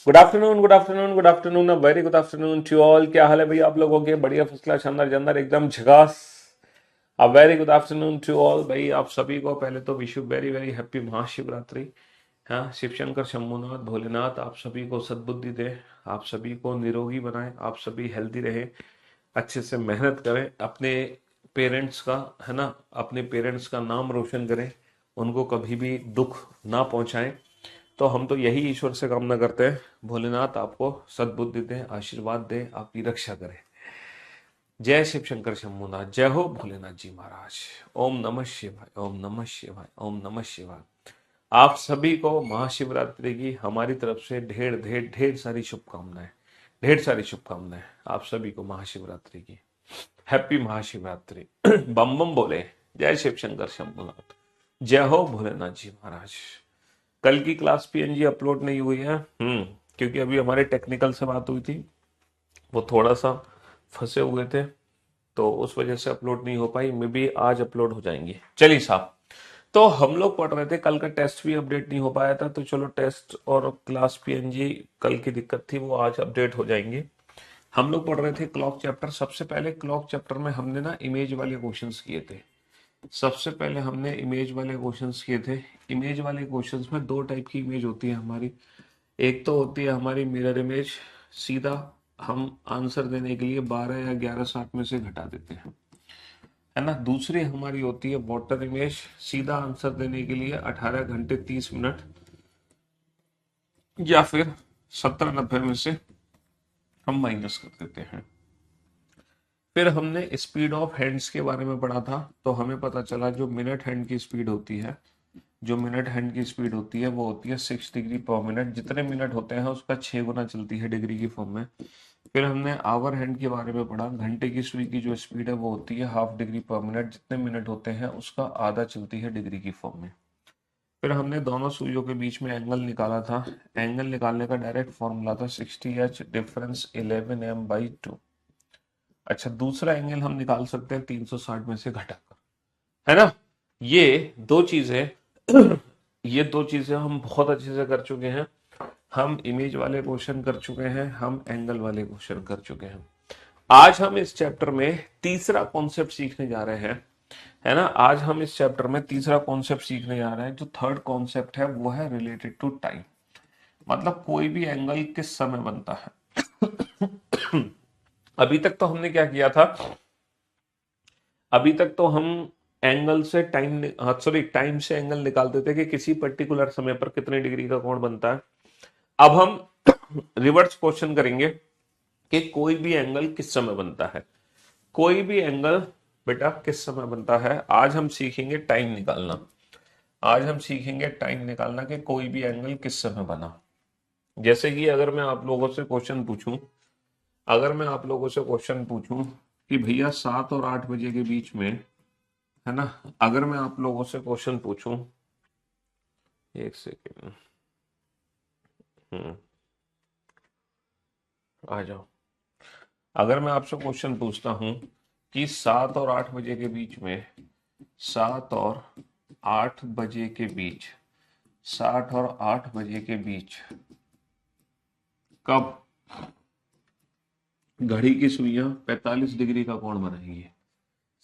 Good afternoon, good afternoon, good afternoon, a very good afternoon to all. क्या हाल है भाई आप लोगों के? बढ़िया, फर्स्ट क्लास, शानदार, जानदार, एकदम झकास। A very good afternoon to all भाई, आप सभी को पहले तो wish you very very happy Mahashivratri. हाँ, शिव शंकर शंभुनाथ भोलेनाथ आप सभी को सद्बुद्धि दे, आप सभी को निरोगी बनाए, आप सभी हेल्दी रहे, अच्छे से मेहनत करें, अपने पेरेंट्स का, है ना, अपने पेरेंट्स का नाम रोशन करें, उनको कभी भी दुख ना पहुंचाएं। तो हम तो यही ईश्वर से कामना करते हैं, भोलेनाथ आपको सद्बुद्धि दे, आशीर्वाद दे, आपकी रक्षा करे। जय शिव शंकर शंभुनाथ, जय हो भोलेनाथ जी महाराज। ओम नमः शिवाय, ओम नमः शिवाय, ओम नमः शिवाय। आप सभी को महाशिवरात्रि की हमारी तरफ से ढेर ढेर ढेर सारी शुभकामनाएं, ढेर सारी शुभकामनाएं आप सभी को महाशिवरात्रि की। हैप्पी महाशिवरात्रि। बम बम बोले, जय शिव शंकर शंभुनाथ, जय हो भोलेनाथ जी महाराज। कल की क्लास पीएनजी अपलोड नहीं हुई है, क्योंकि अभी हमारे टेक्निकल से बात हुई थी, वो थोड़ा सा फंसे हुए थे, तो उस वजह से अपलोड नहीं हो पाई। मे बी आज अपलोड हो जाएंगी। चलिए साहब, तो हम लोग पढ़ रहे थे, कल का टेस्ट भी अपडेट नहीं हो पाया था, तो चलो टेस्ट और क्लास पीएनजी कल की दिक्कत थी, वो आज अपडेट हो जाएंगे। हम लोग पढ़ रहे थे क्लॉक चैप्टर। सबसे पहले क्लॉक चैप्टर में हमने ना इमेज वाले क्वेश्चंस किए थे। सबसे पहले हमने इमेज वाले क्वेश्चंस किए थे। इमेज वाले क्वेश्चंस में दो टाइप की इमेज होती है हमारी। एक तो होती है हमारी मिरर इमेज, सीधा हम आंसर देने के लिए 12 या 11 60 में से घटा देते हैं, है ना। दूसरी हमारी होती है वाटर इमेज, सीधा आंसर देने के लिए 18 घंटे 30 मिनट या फिर 70 90 में से हम माइनस कर देते हैं। फिर हमने स्पीड ऑफ हैंड्स के बारे में पढ़ा था, तो हमें पता चला जो मिनट हैंड की स्पीड होती है, जो मिनट हैंड की स्पीड होती है वो होती है 6 डिग्री पर मिनट। जितने मिनट होते हैं उसका 6 गुना चलती है डिग्री की फॉर्म में। फिर हमने आवर हैंड के बारे में पढ़ा। घंटे की सुई की जो स्पीड है वो होती है ½ डिग्री पर मिनट। जितने मिनट होते हैं उसका आधा चलती है डिग्री की फॉर्म में। फिर हमने दोनों सुइयों के बीच में एंगल निकाला था। एंगल निकालने का डायरेक्ट फॉर्मूला था 60H डिफरेंस 11m/2। अच्छा, दूसरा एंगल हम निकाल सकते हैं 360 में से घटाकर, है ना। ये दो चीजें ये दो चीजें हम बहुत अच्छे से कर चुके हैं। हम इमेज वाले क्वेश्चन कर चुके हैं, हम एंगल वाले क्वेश्चन कर चुके हैं। आज हम इस चैप्टर में तीसरा कॉन्सेप्ट सीखने जा रहे हैं, है ना। आज हम इस चैप्टर में तीसरा कॉन्सेप्ट सीखने जा रहे हैं। जो थर्ड कॉन्सेप्ट है वो है रिलेटेड टू टाइम। मतलब कोई भी एंगल किस समय बनता है। अभी तक तो हमने क्या किया था? अभी तक तो हम एंगल से टाइम, सॉरी, टाइम से एंगल निकालते थे कि किसी पर्टिकुलर समय पर कितने डिग्री का कोण बनता है। अब हम रिवर्स क्वेश्चन करेंगे कि कोई भी एंगल किस समय बनता है। कोई भी एंगल बेटा किस समय बनता है। आज हम सीखेंगे टाइम निकालना। आज हम सीखेंगे टाइम निकालना कि कोई भी एंगल किस समय बना। जैसे कि अगर मैं आप लोगों से क्वेश्चन पूछूं, अगर मैं आप लोगों से क्वेश्चन पूछूं कि भैया 7 और 8 बजे के बीच में, है ना, अगर मैं आप लोगों से क्वेश्चन पूछूं, एक सेकेंड, हम्म, आ जाओ। अगर मैं आपसे क्वेश्चन पूछता हूं कि 7 और 8 बजे के बीच में, 7 और 8 बजे के बीच, 7 और 8 बजे के बीच कब घड़ी की सुइयां 45 डिग्री का कोण बनाएंगी।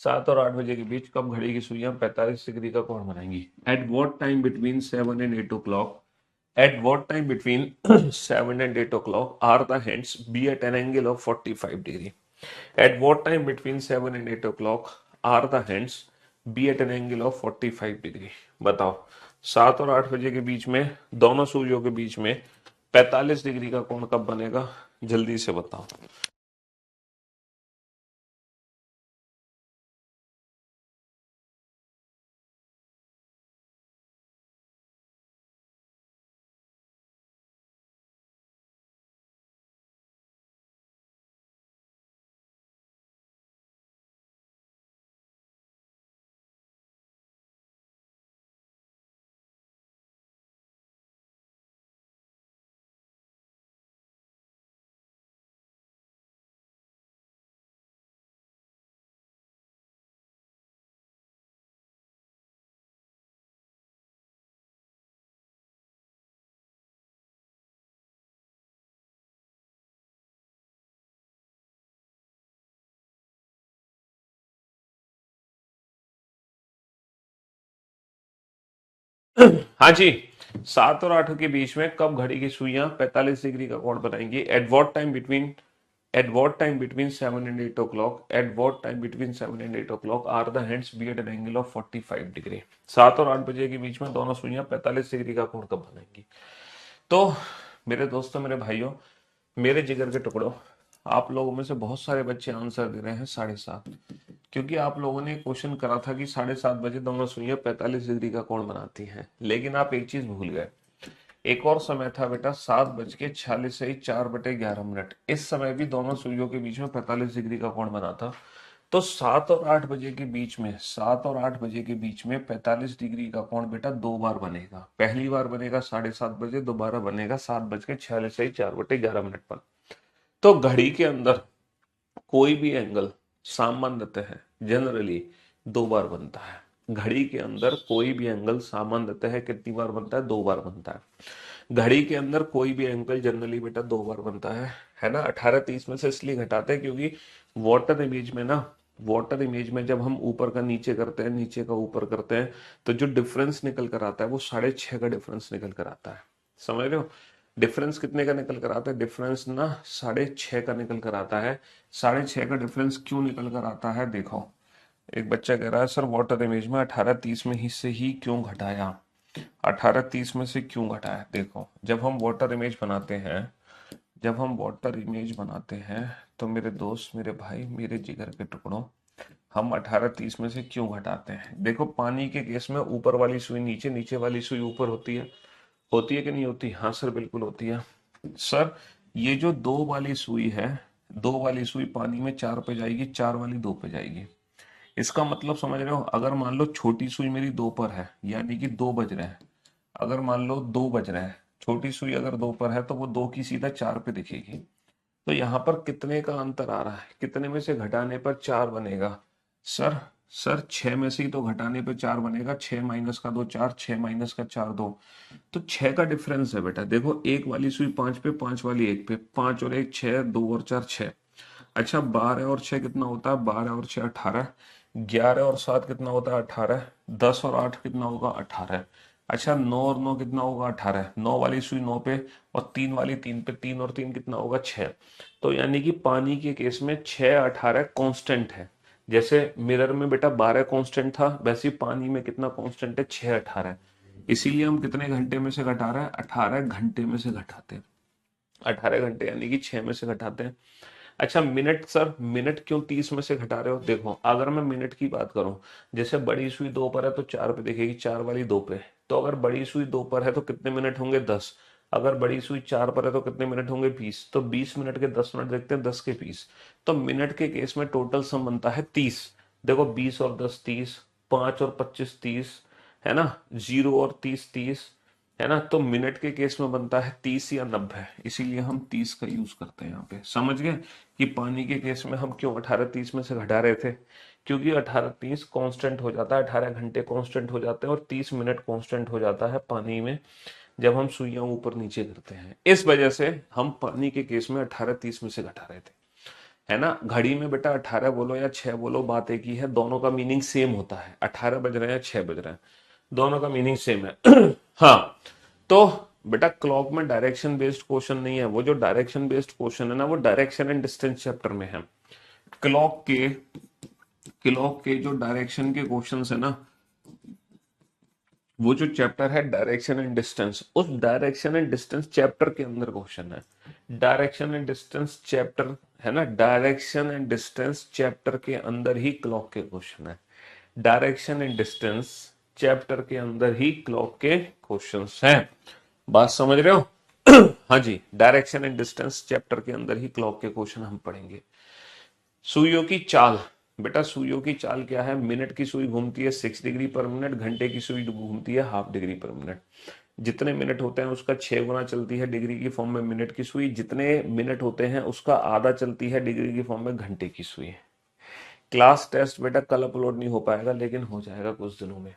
7 और 8 बजे के बीच कब घड़ी की सुइयां 45 डिग्री का कोण बनाएंगी। At what time between 7 and 8 o'clock, at what time between 7 and 8 o'clock are the hands be at an angle of 45 degree? At what time between 7 and 8 o'clock are the hands be at an angle of 45 degree? बताओ, 7 और 8 बजे के बीच में दोनों सूर्यों के बीच में 45 degree का कोण कब बनेगा? जल्दी से बताओ। हाँ जी, 7 और 8 के बीच में कब घड़ी की सुइयां 45 डिग्री का कोण बनाएंगी? At what time between 7 and 8 o'clock? At what time between 7 and 8 o'clock are the hands be at an angle of 45 degree? 7 और 8 बजे के बीच में दोनों सुइयां 45 डिग्री का कोण कब बनाएंगी? तो मेरे दोस्तों, मेरे भाइयों, मेरे जिगर के टुकड़ों, आप लोगों में से बहुत सारे बच्चे आंसर दे रहे हैं 7:30, क्योंकि आप लोगों ने क्वेश्चन करा था कि 7:30 बजे दोनों सुइयां 45 डिग्री का कोण बनाती हैं, लेकिन आप एक चीज भूल गए। एक और समय था बेटा, 7:46 से 4/11। इस समय भी दोनों सुइयों के बीच में 45 डिग्री का कोण बना था। तो 7 और 8 बजे के बीच में 45 डिग्री का कोण बेटा दो बार बनेगा। पहली बार बनेगा 7:30 बजे, दोबारा बनेगा 7:46 से 4/11 पर। तो घड़ी के अंदर कोई भी एंगल सामान्यतः जनरली दो बार बनता है। घड़ी के अंदर कोई भी एंगल सामान्यतः कितनी बार बनता है? दो बार बनता है। घड़ी के अंदर कोई भी एंगल जनरली बेटा दो बार बनता है ना। 18:30 में से इसलिए घटाते हैं क्योंकि वाटर इमेज में ना, वाटर इमेज में जब हम ऊपर का नीचे करते हैं, नीचे का ऊपर करते हैं, तो जो डिफरेंस निकल कर आता है वो 6.5 का डिफरेंस निकल कर आता है। समझ रहे हो? डिफरेंस कितने का निकल कर आता है? डिफरेंस ना 6.5 का निकल कर आता है। 6.5 का डिफरेंस क्यों निकल कर आता है? देखो, एक बच्चा कह रहा है सर वाटर इमेज में 18:30 में ही से ही क्यों घटाया? 18:30 में से क्यों घटाया? देखो, जब हम वाटर इमेज बनाते हैं, जब हम वाटर इमेज बनाते हैं, तो मेरे दोस्त, मेरे भाई, मेरे जिगर के टुकड़ों, हम 18:30 में से क्यों घटाते हैं? देखो, पानी के केस में ऊपर वाली सुई नीचे, नीचे वाली सुई ऊपर होती है कि नहीं होती? हाँ सर, बिल्कुल होती है। सर, ये जो दो वाली सुई है, दो वाली सुई पानी में 4 पे जाएगी, 4 वाली 2 पे जाएगी। इसका मतलब समझ रहे हो? अगर मान लो छोटी सुई मेरी 2 पर है, यानी कि 2 बज रहे हैं। अगर मान लो 2 बज रहे हैं, छोटी सुई अगर 2 पर है तो वो 2 की सीधा 4 पे दिखेगी। तो यहाँ पर कितने का अंतर आ रहा है? कितने में से घटाने पर 4 बनेगा? सर, सर 6 में से ही तो घटाने पे 4 बनेगा। 6 माइनस का 2 4, 6 माइनस का 4 2। तो 6 का डिफरेंस है बेटा। देखो, एक वाली सुई 5 पे, 5 वाली 1 पे, 5 और 1 6, 2 और 4 6। अच्छा, 12 और 6 कितना होता है? 12 और 6 18। 11 और 7 कितना होता है? 18। 10 और 8 कितना होगा? 18। अच्छा, 9 और 9 कितना होगा? 18। 9 वाली सुई 9 पे और 3 वाली 3 पे, 3 और 3 कितना होगा? 6। तो यानी कि पानी के केस में 6 18 कांस्टेंट है। जैसे मिरर में बेटा 12 कांस्टेंट था, वैसे ही पानी में कितना कांस्टेंट है? 6 18। इसीलिए हम कितने घंटे में से घटा रहे हैं? 18 घंटे में से घटाते हैं। 18 घंटे यानी कि 6 में से घटाते हैं। अच्छा, मिनट सर, मिनट क्यों 30 में से घटा रहे हो? देखो, अगर मैं मिनट की बात करूं, जैसे बड़ी सुई 2 पर है तो 4 पे दिखेगी, 4 वाली 2 पे। तो अगर बड़ी सुई 2 पर है तो कितने मिनट होंगे? 10। अगर बड़ी सुई 4 पर है तो कितने मिनट होंगे? 20। तो 20 मिनट के 10 मिनट देखते हैं, 10 के 20। तो मिनट के केस में टोटल सम बनता है 30। देखो, 20 और 10 30, 5 और 25 30, है ना, 0 और 30 30, है ना। तो मिनट के केस में बनता है 30 या 90, इसीलिए हम 30 का यूज करते हैं यहाँ पे। समझ गए कि पानी के केस में हम क्यों 18:30 में से घटा रहे थे? क्योंकि 18:30 कांस्टेंट हो जाता है, 18 घंटे कांस्टेंट हो जाते हैं और 30 मिनट कांस्टेंट हो जाता है पानी में, जब हम सुइयां ऊपर नीचे करते हैं। इस वजह से हम पानी के केस में 18:30 में से घटा रहे थे, है ना। घड़ी में बेटा 18 बोलो या 6 बोलो, बात एक ही है, दोनों का मीनिंग सेम होता है। 18 बज रहे हैं या 6 बज रहे हैं, दोनों का मीनिंग सेम है। हाँ, तो बेटा क्लॉक में डायरेक्शन बेस्ड क्वेश्चन नहीं है। वो जो डायरेक्शन बेस्ड क्वेश्चन है ना, वो डायरेक्शन एंड डिस्टेंस चैप्टर में है। क्लॉक के क्लॉक के जो डायरेक्शन के क्वेश्चंस है ना, वो जो चैप्टर है डायरेक्शन एंड डिस्टेंस, उस डायरेक्शन एंड डिस्टेंस चैप्टर के अंदर क्वेश्चन है। डायरेक्शन एंड डिस्टेंस चैप्टर, है ना, डायरेक्शन एंड डिस्टेंस चैप्टर के अंदर ही क्लॉक के क्वेश्चन है। डायरेक्शन एंड डिस्टेंस चैप्टर के अंदर ही क्लॉक के क्वेश्चंस हैं। बात समझ रहे हो? हाँ जी, डायरेक्शन एंड डिस्टेंस चैप्टर के अंदर ही क्लॉक के क्वेश्चन हम पढ़ेंगे। सुइयों की चाल, बेटा सुइयों की चाल क्या है? मिनट की सुई घूमती है 6 डिग्री पर मिनट, घंटे की सुई घूमती है हाफ डिग्री पर मिनट। जितने मिनट होते हैं उसका 6 गुना चलती है डिग्री की फॉर्म में मिनट की सुई, जितने मिनट होते हैं उसका आधा चलती है डिग्री की फॉर्म में घंटे की सुई। क्लास टेस्ट बेटा कल अपलोड नहीं हो पाएगा, लेकिन हो जाएगा कुछ दिनों में।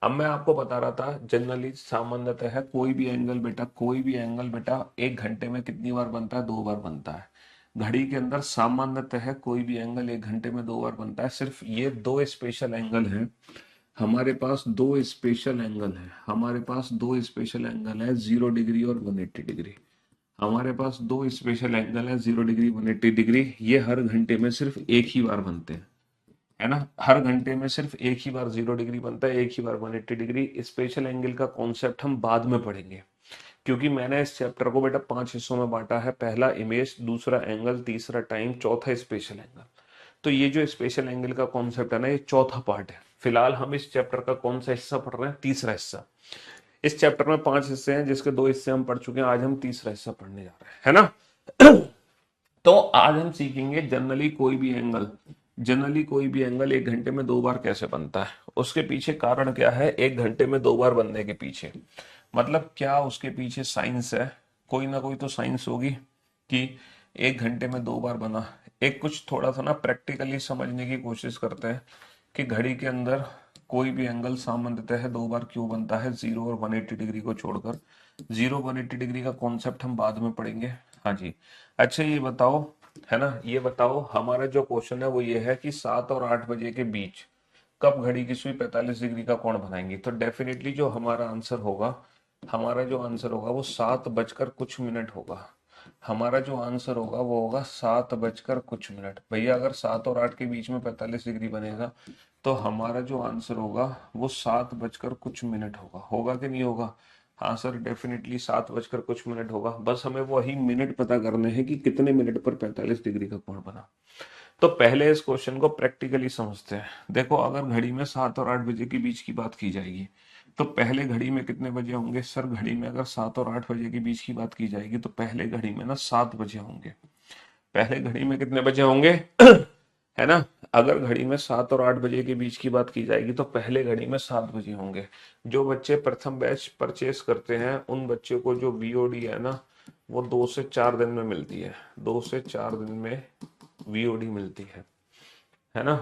अब मैं आपको बता रहा था, जनरली सामान्यतः है कोई भी एंगल बेटा, कोई भी एंगल बेटा 1 घंटे में कितनी बार बनता है? 2 बार बनता है। घड़ी के अंदर सामान्यतः है कोई भी एंगल 1 घंटे में 2 बार बनता है। सिर्फ ये दो स्पेशल एंगल हैं हमारे पास दो स्पेशल एंगल है, हमारे पास दो स्पेशल एंगल है, 0 डिग्री और 180 डिग्री। हमारे पास दो स्पेशल एंगल है, 0 डिग्री 180 डिग्री। ये हर घंटे में सिर्फ एक ही बार बनते हैं, है ना। हर घंटे में सिर्फ एक ही बार 0 डिग्री बनता है, एक ही बार 180 डिग्री। स्पेशल एंगल का कॉन्सेप्ट हम बाद में पढ़ेंगे, क्योंकि मैंने इस चैप्टर को बेटा 5 हिस्सों में बांटा है। पहला इमेज, दूसरा एंगल, तीसरा टाइम, चौथा स्पेशल एंगल। तो ये जो स्पेशल एंगल का कॉन्सेप्ट है ना, ये चौथा पार्ट है। फिलहाल हम इस चैप्टर का कौन सा हिस्सा पढ़ रहे हैं? तीसरा हिस्सा। इस चैप्टर में 5 हिस्से हैं, जिसके 2 हिस्से हम पढ़ चुके हैं। आज हम तीसरा हिस्सा पढ़ने जा रहे हैं, है ना। तो आज हम सीखेंगे जनरली कोई भी एंगल 1 घंटे में 2 बार कैसे बनता है। उसके पीछे कारण क्या है 1 घंटे में 2 बार बनने के पीछे? मतलब क्या उसके पीछे साइंस है? कोई ना कोई तो साइंस होगी कि 1 घंटे में 2 बार बना। एक कुछ थोड़ा सा ना प्रैक्टिकली समझने की कोशिश करते हैं कि घड़ी के अंदर कोई भी एंगल सामान्यतः 2 बार क्यों बनता है, 0 और 180 डिग्री को छोड़कर। 0 180 डिग्री का कॉन्सेप्ट हम बाद में पढ़ेंगे। हाँ जी। अच्छा ये बताओ, है ना, ये बताओ, हमारा जो क्वेश्चन है वो ये है कि 7 और 8 बजे के बीच कब घड़ी की सुई 45 डिग्री का कोण बनाएंगी। तो डेफिनेटली जो हमारा आंसर होगा, वो 7 बजकर कुछ मिनट होगा। हमारा जो आंसर होगा वो होगा 7 बजकर कुछ मिनट। भैया अगर 7 और 8 के बीच में 45 डिग्री बनेगा, तो हमारा जो आंसर होगा वो 7 बजकर कुछ मिनट होगा। होगा कि नहीं होगा? हाँ सर, डेफिनेटली 7 बजकर कुछ मिनट होगा। बस हमें वही मिनट पता करने हैं कि कितने मिनट पर 45 डिग्री का कोण बना। तो पहले इस क्वेश्चन को प्रैक्टिकली समझते हैं। देखो, अगर घड़ी में 7 और 8 बजे के बीच की बात की जाएगी, तो पहले घड़ी में कितने बजे होंगे? सर घड़ी में अगर 7 और 8 बजे के बीच की बात की जाएगी, तो पहले घड़ी में ना 7 बजे होंगे। पहले घड़ी में कितने बजे होंगे? है ना। अगर घड़ी में 7 और 8 बजे के बीच की बात की जाएगी, तो पहले घड़ी में 7 बजे होंगे। जो बच्चे प्रथम बैच परचेस करते हैं, उन बच्चों को जो वीओडी है ना, वो 2 से 4 दिन में मिलती है। 2 से 4 दिन में वीओडी मिलती है ना।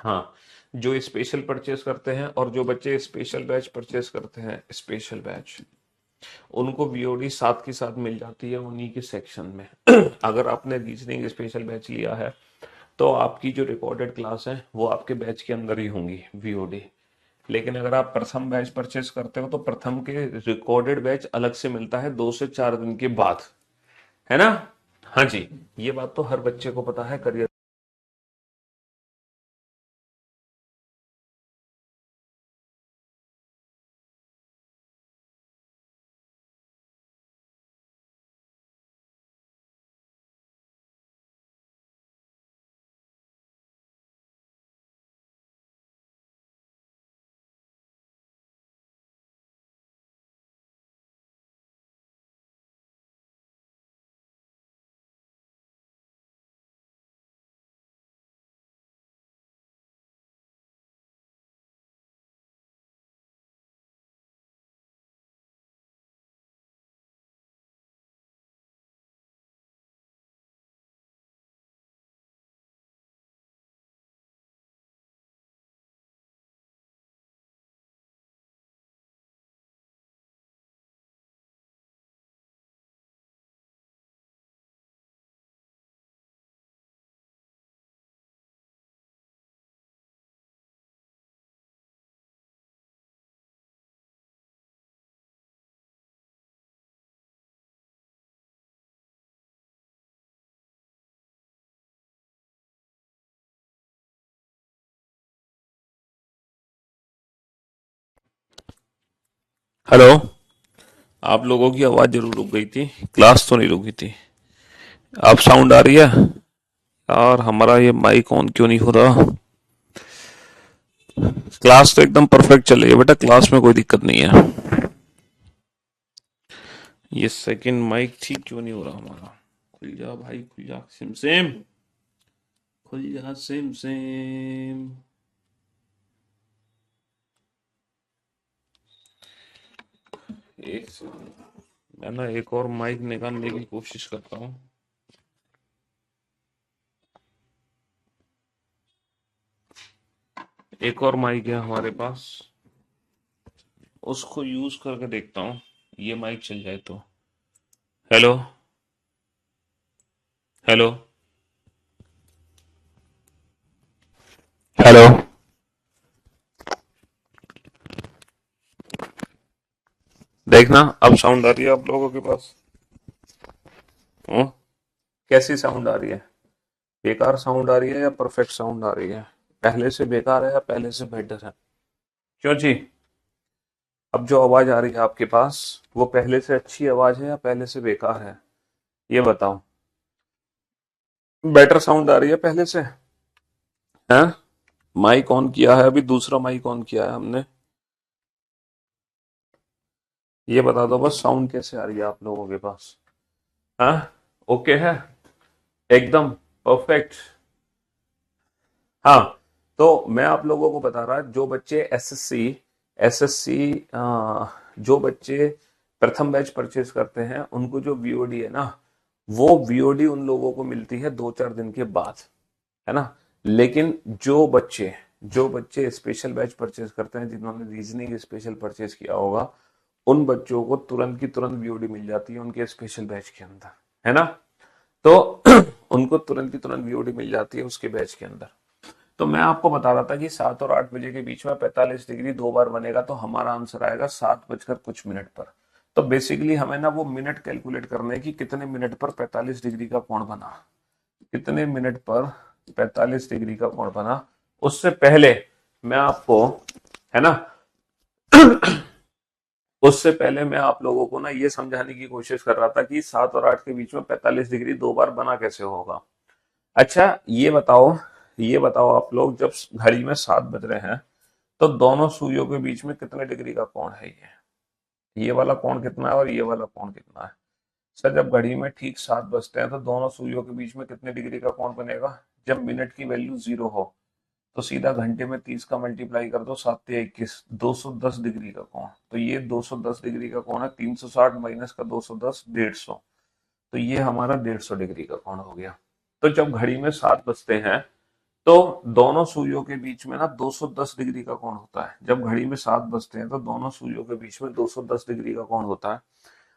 हाँ, जो स्पेशल परचेस करते हैं और जो बच्चे स्पेशल बैच परचेस करते हैं, स्पेशल बैच, उनको वीओडी साथ के साथ मिल जाती है उन्हीं के सेक्शन में। अगर आपने रीजनिंग स्पेशल बैच लिया है, तो आपकी जो रिकॉर्डेड क्लास है वो आपके बैच के अंदर ही होंगी वीओडी। लेकिन अगर आप प्रथम बैच परचेस करते हो, तो प्रथम के रिकॉर्डेड बैच अलग से मिलता है 2 से 4 दिन के बाद, है ना। हाँ जी। ये बात तो हर बच्चे को पता है। Career hello. आप लोगों की आवाज जरूर रुक गई थी, क्लास तो नहीं रुकी थी। आप साउंड आ रही है? यार हमारा ये माइक ऑन क्यों नहीं हो रहा? क्लास तो एकदम परफेक्ट चल रही है बेटा, क्लास में कोई दिक्कत नहीं है। ये सेकंड माइक ठीक क्यों नहीं हो रहा हमारा? खुल जा भाई, खुल जा सिम सिम, खुल जा सिम सिम। एक मैं ना एक और माइक निकालने की कोशिश करता हूँ। एक और माइक है हमारे पास, उसको यूज करके देखता हूँ ये माइक चल जाए तो। हेलो। हेलो। हेलो। देखना अब साउंड आ रही है आप लोगों के पास? हम्म? कैसी साउंड आ रही है? बेकार साउंड आ रही है या परफेक्ट साउंड आ रही है? पहले से बेकार है या पहले से बेटर है? क्यों जी? अब जो आवाज आ रही है आपके पास, वो पहले से अच्छी आवाज है या पहले से बेकार है? ये बताओ। बेटर साउंड आ रही है पहले से? है? माइक ऑन किया है अभी, दूसरा माइक ऑन किया है हमने। ये बता दो बस, साउंड कैसे आ रही है आप लोगों के पास? हाँ? ओके है? एकदम परफेक्ट? हाँ। तो मैं आप लोगों को बता रहा, जो बच्चे एसएससी जो बच्चे प्रथम बैच परचेज करते हैं, उनको जो वीओडी है ना, वो वीओडी उन लोगों को मिलती है 2-4 दिन के बाद, है ना। लेकिन जो बच्चे स्पेशल बैच परचेज करते हैं, जिन्होंने रीजनिंग स्पेशल परचेज किया होगा, उन बच्चों को तुरंत की तुरंत वीओडी मिल जाती है उनके स्पेशल बैच के अंदर, है ना। तो उनको तुरंत की तुरंत वीओडी मिल जाती है उसके बैच के अंदर। तो मैं आपको बता रहा था कि 7 और 8 बजे के बीच में 45 डिग्री 2 बार बनेगा, तो हमारा आंसर आएगा 7 बजकर कुछ मिनट पर। तो बेसिकली हमें ना वो मिनट कैलकुलेट करने की, कितने मिनट पर 45 डिग्री का कोण बना, कितने मिनट पर 45 डिग्री का कोण बना। उससे पहले मैं आपको, है ना, उससे पहले मैं आप लोगों को ना ये समझाने की कोशिश कर रहा था कि 7 और 8 के बीच में 45 डिग्री 2 बार बना कैसे होगा। अच्छा, ये बताओ आप लोग, जब घड़ी में 7 बज रहे हैं, तो दोनों सुइयों के बीच में कितने डिग्री का कोण है? ये वाला कोण कितना है और ये वाला कोण कितना है? सर, जब घड़ी में ठीक 7 बजते हैं, तो दोनों सुइयों के बीच में कितने डिग्री का कोण बनेगा? जब मिनट की वैल्यू 0 हो, तो सीधा घंटे में 30 का मल्टीप्लाई कर दो, 7 या 21, 210 डिग्री का कोण। तो ये 210 डिग्री का कोण है, 360 माइनस का 210, 150। तो ये हमारा 150 डिग्री का कोण हो गया। तो जब घड़ी में 7 बजते हैं, तो दोनों सुइयों के बीच में ना 210 डिग्री का कोण होता है। जब घड़ी में 7 बजते हैं, तो दोनों सुइयों के बीच में 210 डिग्री का कोण होता है।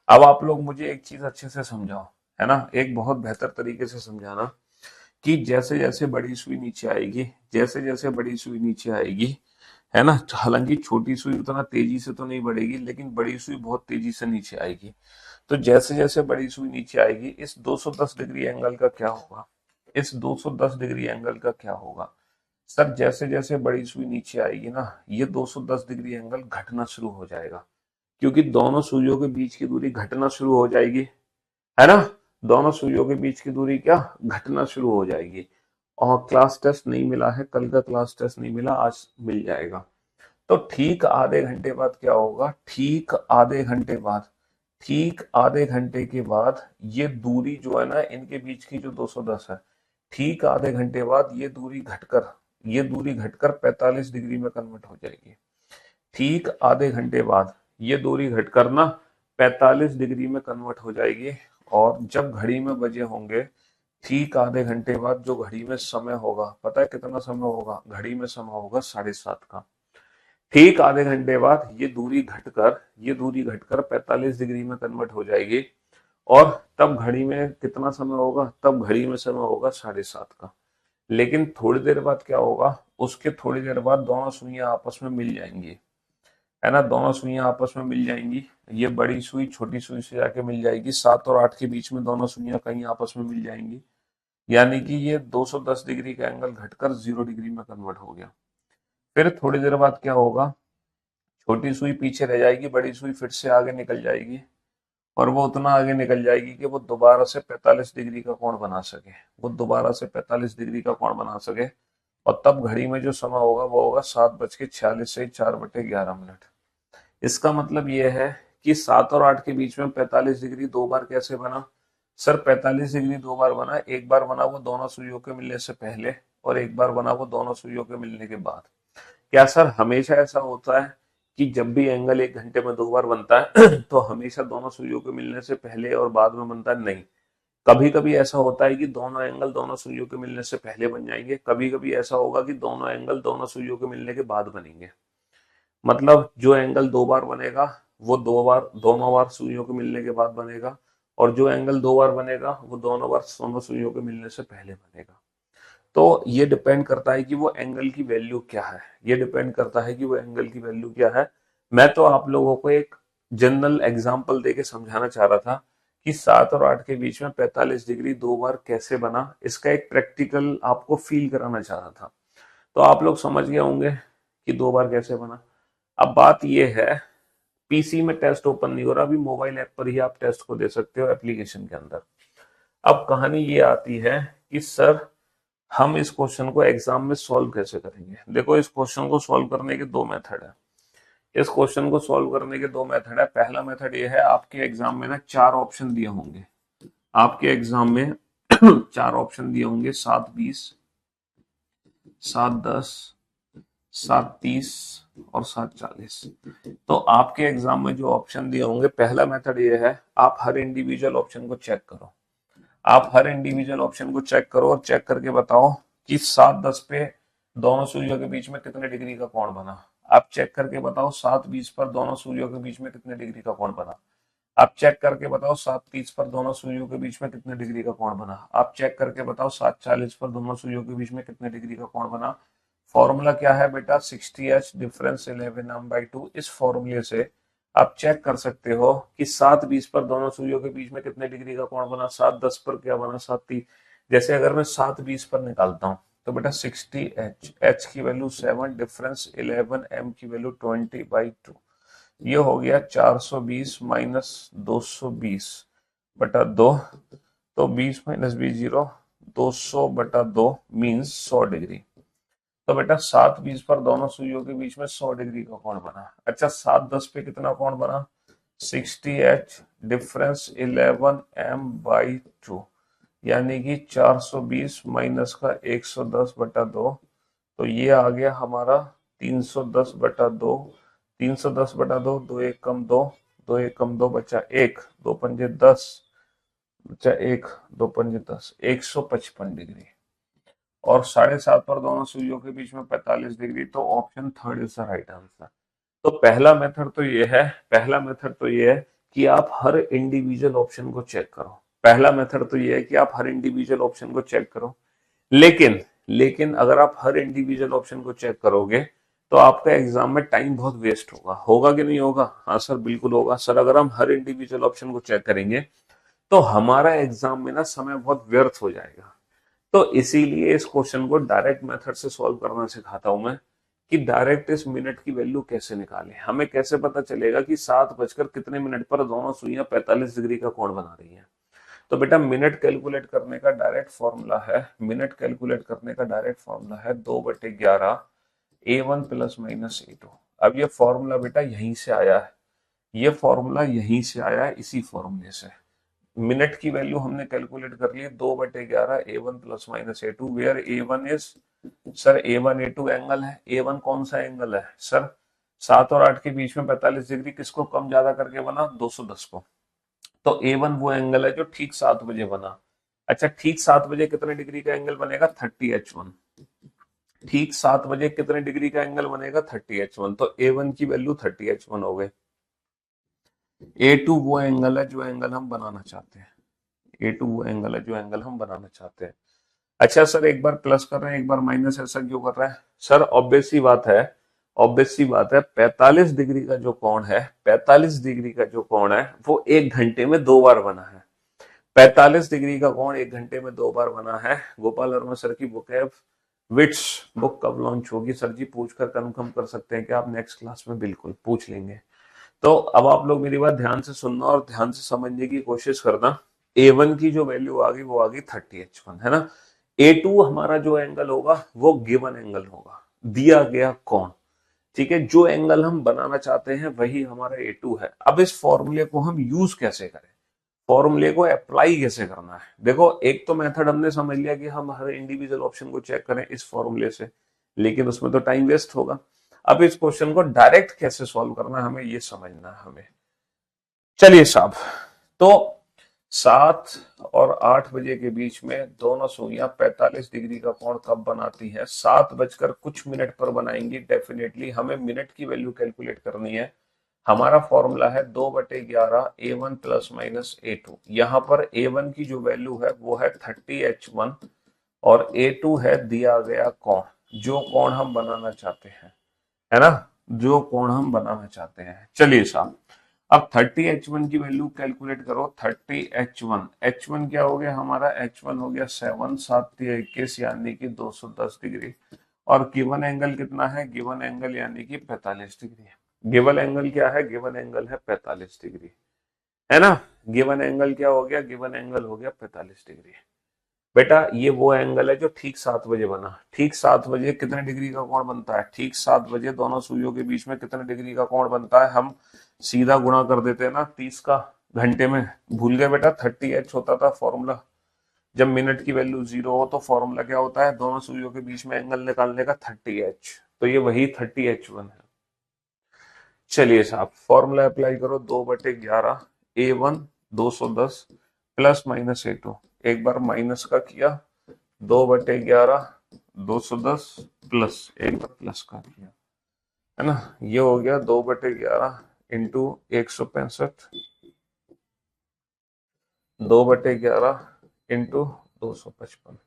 अब आप लोग मुझे एक चीज अच्छे से समझाओ, है ना, एक बहुत बेहतर तरीके से समझाना, कि जैसे जैसे बड़ी सुई नीचे आएगी, जैसे जैसे बड़ी सुई नीचे आएगी, है ना, हालांकि छोटी सुई उतना तेजी से तो नहीं बढ़ेगी, लेकिन बड़ी सुई बहुत तेजी से नीचे आएगी। तो जैसे जैसे बड़ी सुई नीचे आएगी, इस 210 डिग्री एंगल का क्या होगा? इस 210 डिग्री एंगल का क्या होगा? सर, जैसे जैसे बड़ी सुई नीचे आएगी ना, ये 210 डिग्री एंगल घटना शुरू हो जाएगा, क्योंकि दोनों सुइयों के बीच की दूरी घटना शुरू हो जाएगी, है ना। दोनों सुइयों के बीच की दूरी क्या घटना शुरू हो जाएगी। और क्लास टेस्ट नहीं मिला है, कल का क्लास टेस्ट नहीं मिला, आज मिल जाएगा। तो ठीक आधे घंटे बाद क्या होगा? ठीक आधे घंटे के बाद ये दूरी जो है ना, इनके बीच की जो 210 है, ठीक आधे घंटे बाद ये दूरी घटकर 45 डिग्री में कन्वर्ट हो जाएगी। ठीक आधे घंटे बाद ये दूरी घटकर ना 45 डिग्री में कन्वर्ट हो जाएगी। और जब घड़ी में बजे होंगे, ठीक आधे घंटे बाद जो घड़ी में समय होगा, पता है कितना समय होगा? घड़ी में समय होगा 7:30 का। ठीक आधे घंटे बाद ये दूरी घटकर 45 डिग्री में कन्वर्ट हो जाएगी। और तब घड़ी में कितना समय होगा? तब घड़ी में समय होगा 7:30 का। लेकिन थोड़ी देर बाद क्या होगा? उसके थोड़ी देर बाद दोनों सुइयां आपस में मिल जाएंगी, है ना, दोनों सुइयां आपस में मिल जाएंगी। ये बड़ी सुई छोटी सुई से जाके मिल जाएगी, 7 और 8 के बीच में दोनों सुइयां कहीं आपस में मिल जाएंगी। यानी कि ये 210 डिग्री का एंगल घटकर 0 डिग्री में कन्वर्ट हो गया। फिर थोड़ी देर बाद क्या होगा? छोटी सुई पीछे रह जाएगी, बड़ी सुई फिर से आगे निकल जाएगी। और वो उतना आगे निकल जाएगी कि वो दोबारा से 45 डिग्री का कोण बना सके, वो दोबारा से 45 डिग्री का कोण बना सके। और तब घड़ी में जो समय होगा वो होगा 7:46 से 4/11। इसका मतलब ये है कि 7 और 8 के बीच में 45 डिग्री 2 बार कैसे बना? सर, 45 डिग्री 2 बार बना, एक बार बना वो दोनों सुइयों के मिलने से पहले, और एक बार बना वो दोनों सुइयों के मिलने के बाद। क्या सर हमेशा ऐसा होता है कि जब भी एंगल 1 घंटे में 2 बार बनता है तो हमेशा दोनों सुइयों के मिलने से पहले और बाद में बनता है? नहीं। कभी कभी ऐसा होता है कि दोनों एंगल दोनों सुइयों के मिलने से पहले बन जाएंगे, कभी कभी ऐसा होगा कि दोनों एंगल दोनों सुइयों के मिलने के बाद बनेंगे। मतलब जो एंगल 2 बार बनेगा, वो दोनों बार सुइयों के मिलने के बाद बनेगा। और जो एंगल 2 बार बनेगा, वो दोनों सुइयों के मिलने से पहले बनेगा। तो ये डिपेंड करता है कि वो एंगल की वैल्यू क्या है, ये डिपेंड करता है कि वो एंगल की वैल्यू क्या है। मैं तो आप लोगों को एक जनरल एग्जाम्पल देके समझाना चाह रहा था कि 7 और 8 के बीच में 45 डिग्री 2 बार कैसे बना, इसका एक प्रैक्टिकल आपको फील कराना चाह रहा था। तो आप लोग समझ गए होंगे कि 2 बार कैसे बना। अब बात यह है, पीसी में टेस्ट ओपन नहीं हो रहा, अभी मोबाइल ऐप पर ही आप टेस्ट को दे सकते हो एप्लीकेशन के अंदर। अब कहानी ये आती है कि सर हम इस क्वेश्चन को एग्जाम में सॉल्व कैसे करेंगे। देखो, इस क्वेश्चन को सॉल्व करने के दो मेथड है। इस क्वेश्चन को सॉल्व करने के दो मेथड है। पहला मेथड ये है, आपके एग्जाम में ना 4 ऑप्शन दिए होंगे। आपके एग्जाम में 4 ऑप्शन दिए होंगे, 7-20, 7-10, 7-30 और 7-40। तो आपके एग्जाम में जो ऑप्शन दिए होंगे, पहला मेथड ये है, आप हर इंडिविजुअल ऑप्शन को चेक करो। आप हर इंडिविजुअल ऑप्शन को चेक करो और चेक करके बताओ कि 7-10 पे दोनों सूर्यों के बीच में कितने डिग्री का कोण बना। आप चेक करके बताओ 7-20 पर दोनों सूर्यों के बीच में कितने डिग्री का कोण बना। आप चेक करके बताओ 7-30 पर दोनों सूर्यों के बीच में कितने डिग्री का कोण बना। आप चेक करके बताओ 7-40 पर दोनों सूर्यों के बीच में कितने डिग्री का कोण बना। फॉर्मूला क्या है बेटा, 60H डिफरेंस 11m/2। इस फॉर्मूले से आप चेक कर सकते हो कि 7-20 पर दोनों सूर्यों के बीच में कितने डिग्री का कोण बना, 7-10 पर क्या बना, 7-30। जैसे अगर मैं 7-20 पर निकालता हूं तो बेटा 60H, H की वैल्यू 7, डिफरेंस 11, M की वैल्यू 20/2। ये हो गया 420 माइनस 220/2। तो 20 माइनस 20 0, 200/2 मीन्स 100 डिग्री। तो बेटा 7-20 पर दोनों सुइयों के बीच में 100 डिग्री का कोण बना। अच्छा, 7-10 पे कितना कोण बना, 60H डिफरेंस 11m/2, यानी कि 420 माइनस का 110/2। तो ये आ गया हमारा 310/2। 310/2, 2 1 कम 2, 2 1 कम 2 बचा 1, 2 पंजे 10 बचा 1, 2 पंजे 10, 155 डिग्री। और 7.5 पर दोनों सुइयों के बीच में 45 डिग्री। तो option third is the right answer. तो पहला मेथड तो ये है कि आप हर इंडिविजुअल ऑप्शन को चेक करो। पहला मेथड तो ये है कि आप हर इंडिविजुअल ऑप्शन को चेक करो। लेकिन लेकिन अगर आप हर इंडिविजुअल ऑप्शन को चेक करोगे तो आपका एग्जाम में टाइम बहुत वेस्ट होगा। होगा कि नहीं होगा? हाँ सर, बिल्कुल होगा। सर, अगर हम हर इंडिविजुअल ऑप्शन को चेक करेंगे तो हमारा एग्जाम में ना समय बहुत व्यर्थ हो जाएगा। तो इसीलिए इस क्वेश्चन को डायरेक्ट मेथड से सॉल्व करना सिखाता हूं मैं, कि डायरेक्ट इस मिनट की वैल्यू कैसे निकालें। हमें कैसे पता चलेगा कि 7 बजकर कितने मिनट पर दोनों सुइयां 45 डिग्री का कोण बना रही हैं। तो बेटा मिनट कैलकुलेट करने का डायरेक्ट फॉर्मूला है, मिनट कैलकुलेट करने का डायरेक्ट फॉर्मूला है 2/11 A1 प्लस माइनस A2। अब ये फॉर्मूला बेटा यहीं से आया है, ये फॉर्मूला यहीं से आया है, इसी फॉर्मूले से। मिनट की वैल्यू हमने कैलकुलेट कर ली 2/11 A1 plus minus A2, where A1 is, sir A1 A2 angle है। A1 कौन सा एंगल है सर? 7 और 8 के बीच में 45 डिग्री, किसको कम ज्यादा करके बना, 210 को। तो A1 वो एंगल है जो ठीक 7 बजे बना। अच्छा, ठीक 7 बजे कितने डिग्री का एंगल बनेगा, 30H1। ठीक 7 बजे कितने डिग्री का एंगल बनेगा, 30H1। तो A1 की वैल्यू 30H1 हो गए। A2 वो एंगल है जो एंगल हम बनाना चाहते हैं। A2 वो एंगल है जो एंगल हम बनाना चाहते हैं। अच्छा सर, एक बार प्लस कर रहे हैं एक बार माइनस, ऐसा क्यों कर रहे हैं? सर ऑब्वियस सी बात है, 45 डिग्री का जो कोण है, 45 डिग्री का जो कोण है वो 1 घंटे में 2 बार बना है। 45 डिग्री का कोण 1 घंटे में 2 बार बना है। गोपाल वर्मा सर की बुक है विट्स, बुक कब लॉन्च होगी? सर जी पूछकर कंफर्म कर सकते हैं कि आप नेक्स्ट क्लास में बिल्कुल पूछ लेंगे। तो अब आप लोग मेरी बात ध्यान से सुनना और ध्यान से समझने की कोशिश करना। A1 की जो वैल्यू आ गई वो आ गई 30H1, है ना। A2 हमारा जो एंगल होगा वो गिवन एंगल होगा, दिया गया कोण। ठीक है, जो एंगल हम बनाना चाहते हैं वही हमारा A2 है। अब इस फॉर्मूले को हम यूज कैसे करें, फॉर्मूले को अप्लाई कैसे करना है? देखो, एक तो मेथड हमने समझ लिया कि हम हर इंडिविजुअल ऑप्शन को चेक करें इस फॉर्मूले से, लेकिन उसमें तो टाइम वेस्ट होगा। अब इस क्वेश्चन को डायरेक्ट कैसे सॉल्व करना है, हमें ये समझना है हमें। चलिए साहब, तो 7 और 8 बजे के बीच में दोनों सुइयां 45 डिग्री का कोण कब बनाती हैं? 7 बजकर कुछ मिनट पर बनाएंगी डेफिनेटली। हमें मिनट की वैल्यू कैलकुलेट करनी है। हमारा फॉर्मूला है 2/11 A1 प्लस माइनस A2। यहां पर A1 की जो वैल्यू है वो है 30H1 और A2 है दिया गया कोण, जो कोण हम बनाना चाहते हैं, है ना, जो कोण हम बनाना चाहते हैं। चलिए साहब, अब 30H1 की वैल्यू कैलकुलेट करो। 30H1, H1 क्या हो गया हमारा? H1 हो गया 7, 7×21 यानी कि 210 डिग्री। और गिवन एंगल कितना है? गिवन एंगल यानी कि 45 डिग्री। गिवन एंगल क्या है? गिवन एंगल है 45 डिग्री, है ना। गिवन एंगल क्या हो गया? गिवन एंगल हो गया 45 डिग्री। बेटा ये वो एंगल है जो ठीक 7 बजे बना। ठीक 7 बजे कितने डिग्री का कोण बनता है? ठीक 7 बजे दोनों सुइयों के बीच में कितने डिग्री का कोण बनता है? हम सीधा गुणा कर देते हैं ना 30 का घंटे में। भूल गए बेटा? 30H होता था फॉर्मूला। जब मिनट की वैल्यू 0 हो तो फॉर्मूला क्या होता है? दोनों सुइयों के बीच में एंगल निकालने का 30H। तो ये वही 30H1 है। चलिए साहब फॉर्मूला अप्लाई करो। 2/11 A1 210 प्लस माइनस A2। एक बार माइनस का किया, 2/11 210 प्लस, एक बार प्लस का किया, है ना। ये हो गया 2/11 इंटू 165, 2/11 इंटू 255।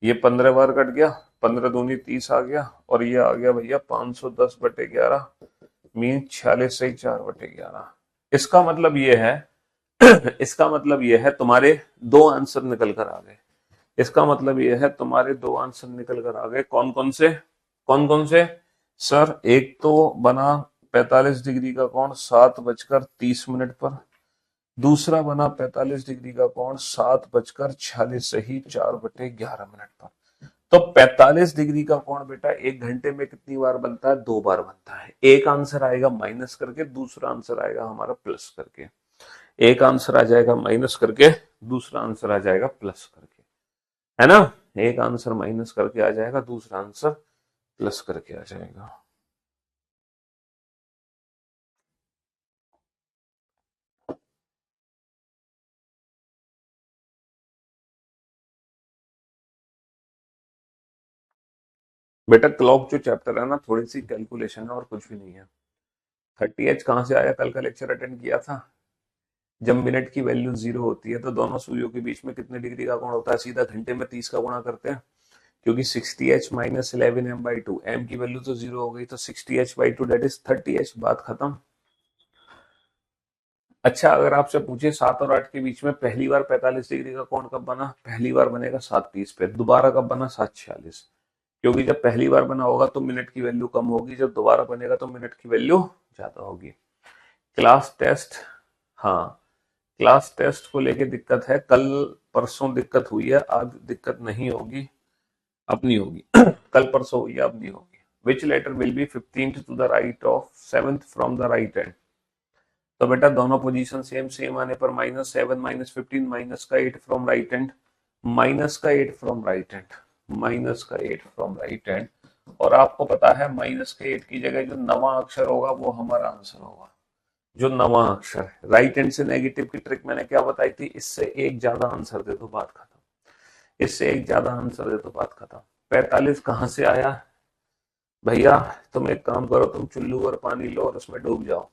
ये 15 बार कट गया, 15 दूनी 30 आ गया, और ये आ गया भैया 510/11 मीन 46 से 4/11। इसका मतलब ये है इसका मतलब ये है तुम्हारे दो आंसर निकल कर आ गए। इसका मतलब ये है तुम्हारे दो आंसर निकल कर आ गए। कौन कौन से? कौन कौन से सर? एक तो बना 45 डिग्री का कोण 7:30 पर। दूसरा बना 45 डिग्री का कोण 7:46 सही 4/11 पर। तो 45 डिग्री का कोण बेटा एक घंटे में कितनी बार बनता है? 2 बार बनता है। एक आंसर आएगा माइनस करके, दूसरा आंसर आएगा हमारा प्लस करके। एक आंसर आ जाएगा माइनस करके, दूसरा आंसर आ जाएगा प्लस करके, है ना। एक आंसर माइनस करके आ जाएगा, दूसरा आंसर प्लस करके आ जाएगा। बेटा क्लॉक जो चैप्टर है ना, थोड़ी सी कैलकुलेशन है और कुछ भी नहीं है। 30H कहां से आया? कल का लेक्चर अटेंड किया था। जब मिनट की वैल्यू 0 होती है तो दोनों सुइयों के बीच में कितने डिग्री का कोण होता है? सीधा घंटे में 30 का गुणा करते हैं, क्योंकि 60H माइनस 11m/2, m की वैल्यू तो 0 हो गई, तो 60H/2 दैट इज 30H। बात खत्म। अच्छा अगर आपसे पूछे 7 और 8 के बीच में पहली बार 45 डिग्री का कोण कब बना? पहली बार बनेगा 7:30 पे। दोबारा कब बना? 7:46। क्योंकि जब पहली बार बना होगा तो मिनट की वैल्यू कम होगी, जब दोबारा बनेगा तो मिनट की वैल्यू ज्यादा होगी। क्लास टेस्ट, हाँ क्लास टेस्ट को लेके दिक्कत है। कल परसों दिक्कत हुई है, आज दिक्कत नहीं होगी, अब नहीं होगी। कल परसों हुई है, अब नहीं होगी। Which letter will be 15th to the right of 7th from the right hand? तो बेटा दोनों पोजीशन सेम सेम आने पर -7 -15 -8 from right hand, -8 from right hand, -8 from right hand. और आपको पता है -8 की जगह जो नवा अक्षर होगा वो हमारा आंसर होगा। जो नवा अक्षर राइट हैंड से नेगेटिव की ट्रिक मैंने क्या बताई थी? इससे एक ज्यादा आंसर दे दो, बात खत्म। इससे एक ज्यादा आंसर दे दो, बात खत्म। 45 कहां से आया भैया? तुम एक काम करो, तुम चुल्लू और पानी लो और उसमें डूब जाओ।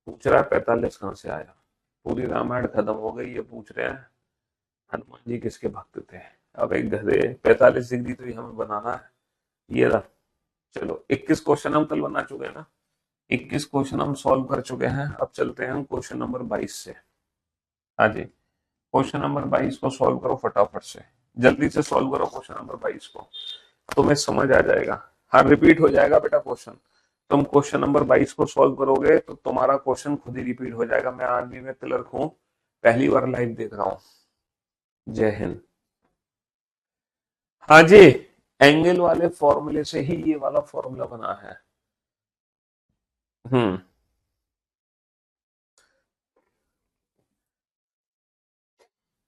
पूछ रहा है 45 कहां से आया? पूरी रामायण खत्म हो गई, ये पूछ रहे हैं हनुमान जी किसके भक्त थे। अब एक गधे 45 डिग्री तो ये हमें बनाना है। ये रहा। चलो 21 क्वेश्चन हम कल बना चुके हैं ना। 21 क्वेश्चन हम सॉल्व कर चुके हैं। अब चलते हैं हम क्वेश्चन नंबर 22 से। हाँ जी, क्वेश्चन नंबर 22 को सॉल्व करो फटाफट से। जल्दी से सॉल्व करो क्वेश्चन नंबर 22 को, तुम्हें समझ आ जाएगा। हाँ रिपीट हो जाएगा बेटा क्वेश्चन। तुम क्वेश्चन नंबर 22 को सॉल्व करोगे तो तुम्हारा क्वेश्चन खुद ही रिपीट हो जाएगा। मैं आर्मी में क्लर्क हूँ, पहली बार लाइव देख रहा हूँ। जय हिंद। हाँ जी, एंगल वाले फॉर्मूले से ही ये वाला फॉर्मूला बना है। हम्म,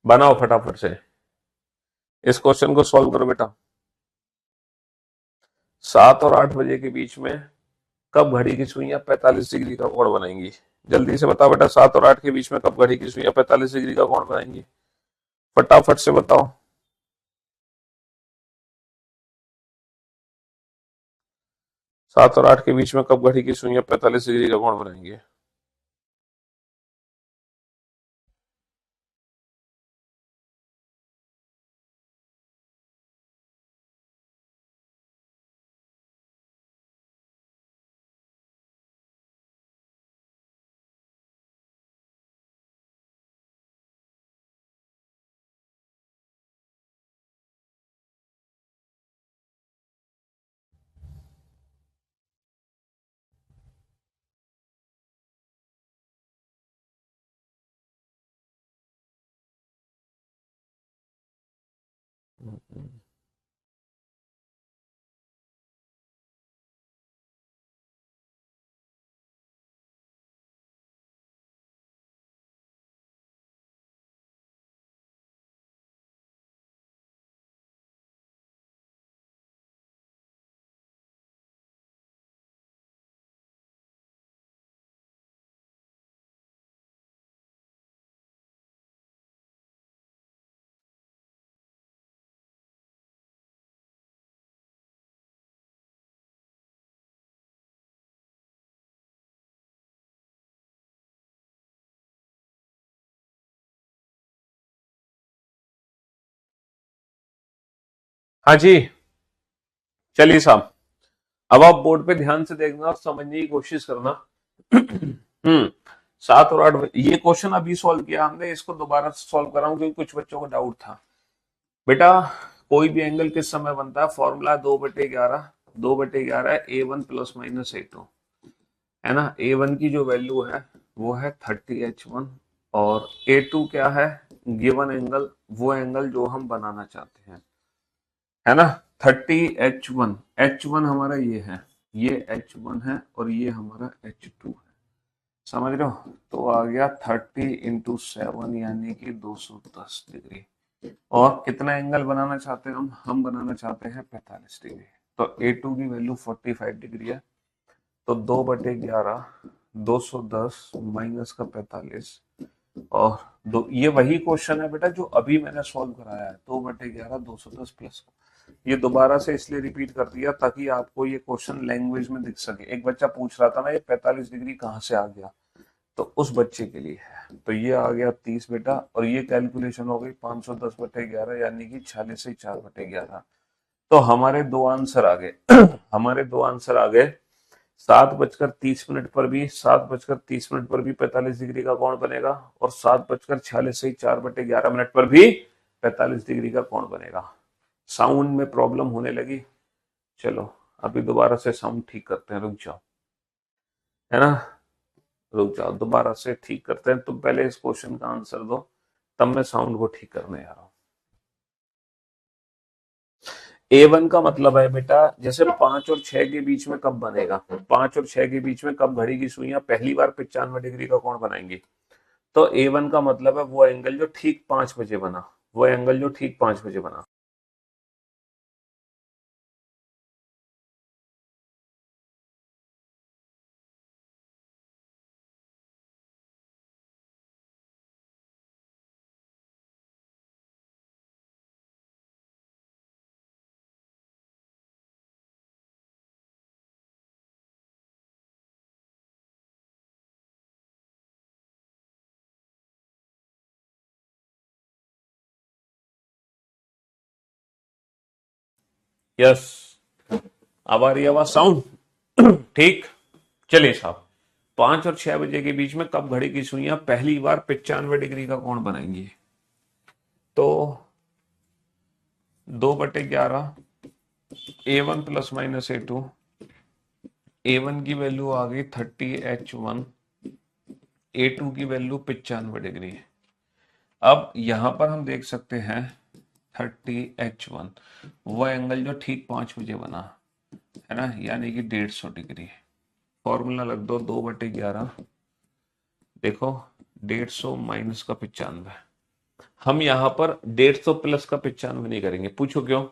बनाओ फटाफट से। इस क्वेश्चन को सॉल्व करो बेटा। 7 और 8 बजे के बीच में कब घड़ी की सुइयां 45 डिग्री का कोण बनाएंगी? जल्दी से बताओ बेटा, 7 और 8 के बीच में कब घड़ी की सुइयां 45 डिग्री का कोण बनाएंगी? फटाफट से बताओ। 7 और 8 के बीच में कब घड़ी की सुइयां 45 डिग्री का कोण बनाएंगे? हाँ जी, चलिए साहब, अब आप बोर्ड पे ध्यान से देखना और समझने की कोशिश करना। हम्म 7 और 8 ये क्वेश्चन अभी सॉल्व किया हमने, इसको दोबारा से सॉल्व कर रहा हूँ क्योंकि कुछ बच्चों को डाउट था। बेटा, कोई भी एंगल किस समय बनता है? Formula 2/11, 2/11 A1 plus minus A2, है ना। A1 की जो वैल्यू है वो है 30H1, और A2 क्या है? गिवन एंगल, वो एंगल जो हम बनाना चाहते हैं, है ना। 30H1, H1 हमारा ये H1 है और ये हमारा H2 है, समझ रहे हो। तो आ गया 30 × 7 यानी कि 210 डिग्री। और कितना एंगल बनाना चाहते हैं हम बनाना चाहते हैं 45 डिग्री। तो A2 की वैल्यू 45 डिग्री है, तो 2/11, 210 माइनस का 45, और दो, ये वही क्वेश्चन है बेटा जो अभी मैंने सॉल्व कराया है, 2/11 210 प्लस। ये दोबारा से इसलिए रिपीट कर दिया ताकि आपको ये क्वेश्चन लैंग्वेज में दिख सके। एक बच्चा पूछ रहा था ना, ये 45 डिग्री कहाँ से आ गया, तो उस बच्चे के लिए है। तो ये आ गया 30 बेटा, और ये कैलकुलेशन हो गई 510/11 यानी कि 46 से 4/11। तो हमारे दो आंसर आ गए। हमारे दो आंसर आ गए। 7:30 पर भी, 7:30 पर भी 45 डिग्री का कोण बनेगा, और 7:46 से 4/11 पर भी 45 डिग्री का कोण बनेगा। साउंड में प्रॉब्लम होने लगी, चलो अभी दोबारा से साउंड ठीक करते हैं, रुक जाओ, है ना। रुक जाओ, दोबारा से ठीक करते हैं। तुम पहले इस क्वेश्चन का आंसर दो, तब मैं साउंड को ठीक करने आ रहा हूं। A1 का मतलब है बेटा, जैसे 5 और 6 के बीच में कब बनेगा, 5 और 6 के बीच में कब घड़ी की सुइयां पहली बार 95 डिग्री का कोण बनाएंगी। तो A1 का मतलब है वो एंगल जो ठीक 5 बजे बना, वो एंगल जो ठीक 5 बजे बना। यस, अब आ रही आवाज, साउंड ठीक। चलिए साहब, 5 और 6 बजे के बीच में कब घड़ी की सुइयां पहली बार 95 डिग्री का कोण बनाएंगी। तो 2/11 A1 plus minus A2, A1 की वैल्यू आ गई 30H1, A2 की वैल्यू 95 डिग्री। अब यहां पर हम देख सकते हैं 30H1 वो एंगल जो ठीक 5 बजे बना, है ना, यानी कि 150 डिग्री। फॉर्मूला लग दो, 2/11, देखो 150 माइनस का 95। हम यहां पर 150 प्लस का 95 नहीं करेंगे, पूछो क्यों?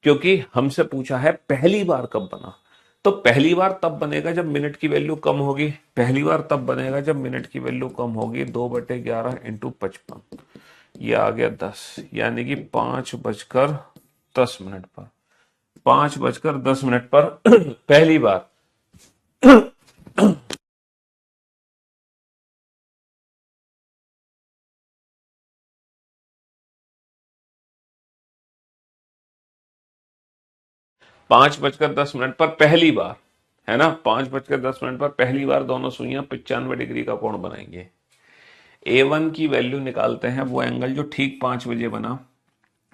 क्योंकि हमसे पूछा है पहली बार कब बना। तो पहली बार तब बनेगा जब मिनट की वैल्यू कम होगी, पहली बार तब बनेगा जब मिनट की वैल्यू कम होगी। 2/11 इंटू 55, ये आ गया 10, यानी कि 5:10 पर, 5:10 पर पहली बार 5:10 पर पहली बार, है ना, 5:10 पर पहली बार दोनों सुइयां 95 डिग्री का कोण बनाएंगे। A1 की वैल्यू निकालते हैं, वो एंगल जो ठीक 5 बजे बना।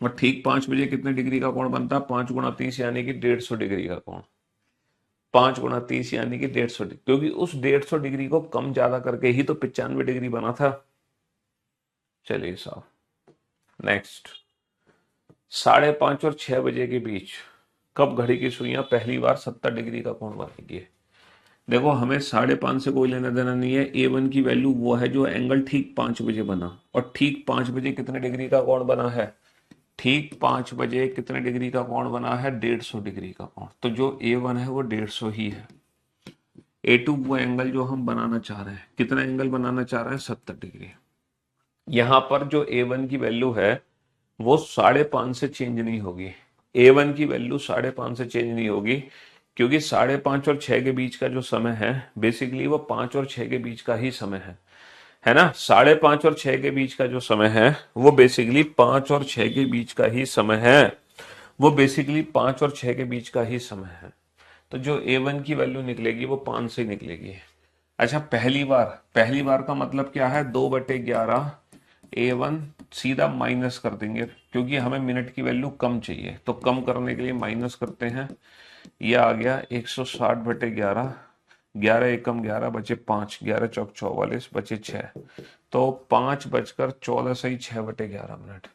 और ठीक 5 बजे कितने डिग्री का कोण बनता है? 5 × 30 यानी कि 150 डिग्री का कोण। 5 × 30 यानी कि 150 डिग्री, क्योंकि उस 150 डिग्री को कम ज्यादा करके ही तो 95 डिग्री बना था। चलिए साहब, नेक्स्ट 5:30 और 6 बजे के बीच कब घड़ी की सुइयां पहली बार 70 डिग्री का कोण बनेगी? देखो हमें 5:30 से कोई लेना देना नहीं है। A1 की वैल्यू वो है जो एंगल ठीक 5 बजे बना, और ठीक 5 बजे कितने डिग्री का कोण बना है? ठीक 5 बजे कितने डिग्री का कोण बना है? 150 डिग्री का कोण। तो जो A1 है वो 150 ही है। A2 वो एंगल जो हम बनाना चाह रहे हैं, कितना एंगल बनाना चाह रहे हैं? 70 डिग्री। यहां पर जो A1 की वैल्यू है वो 5:30 से चेंज नहीं होगी। A1 की वैल्यू 5:30 से चेंज नहीं होगी, क्योंकि 5:30 और 6 के बीच का जो समय है बेसिकली वो 5 और 6 के बीच का ही समय है ना। 5:30 और 6 के बीच का जो समय है वो बेसिकली 5 और 6 के बीच का ही समय है। वो बेसिकली 5 और 6 के बीच का ही समय है। तो जो A1 की वैल्यू निकलेगी वो 5 से निकलेगी। अच्छा, पहली बार का मतलब क्या है? 2/11 A1 सीधा माइनस कर देंगे, क्योंकि हमें मिनट की वैल्यू कम चाहिए, तो कम करने के लिए माइनस करते हैं। यह आ गया 160/11, 11 एकम 11 बचे 5, 11 चौक 44 बचे 6, तो 5:14 सही 6/11 मिनट।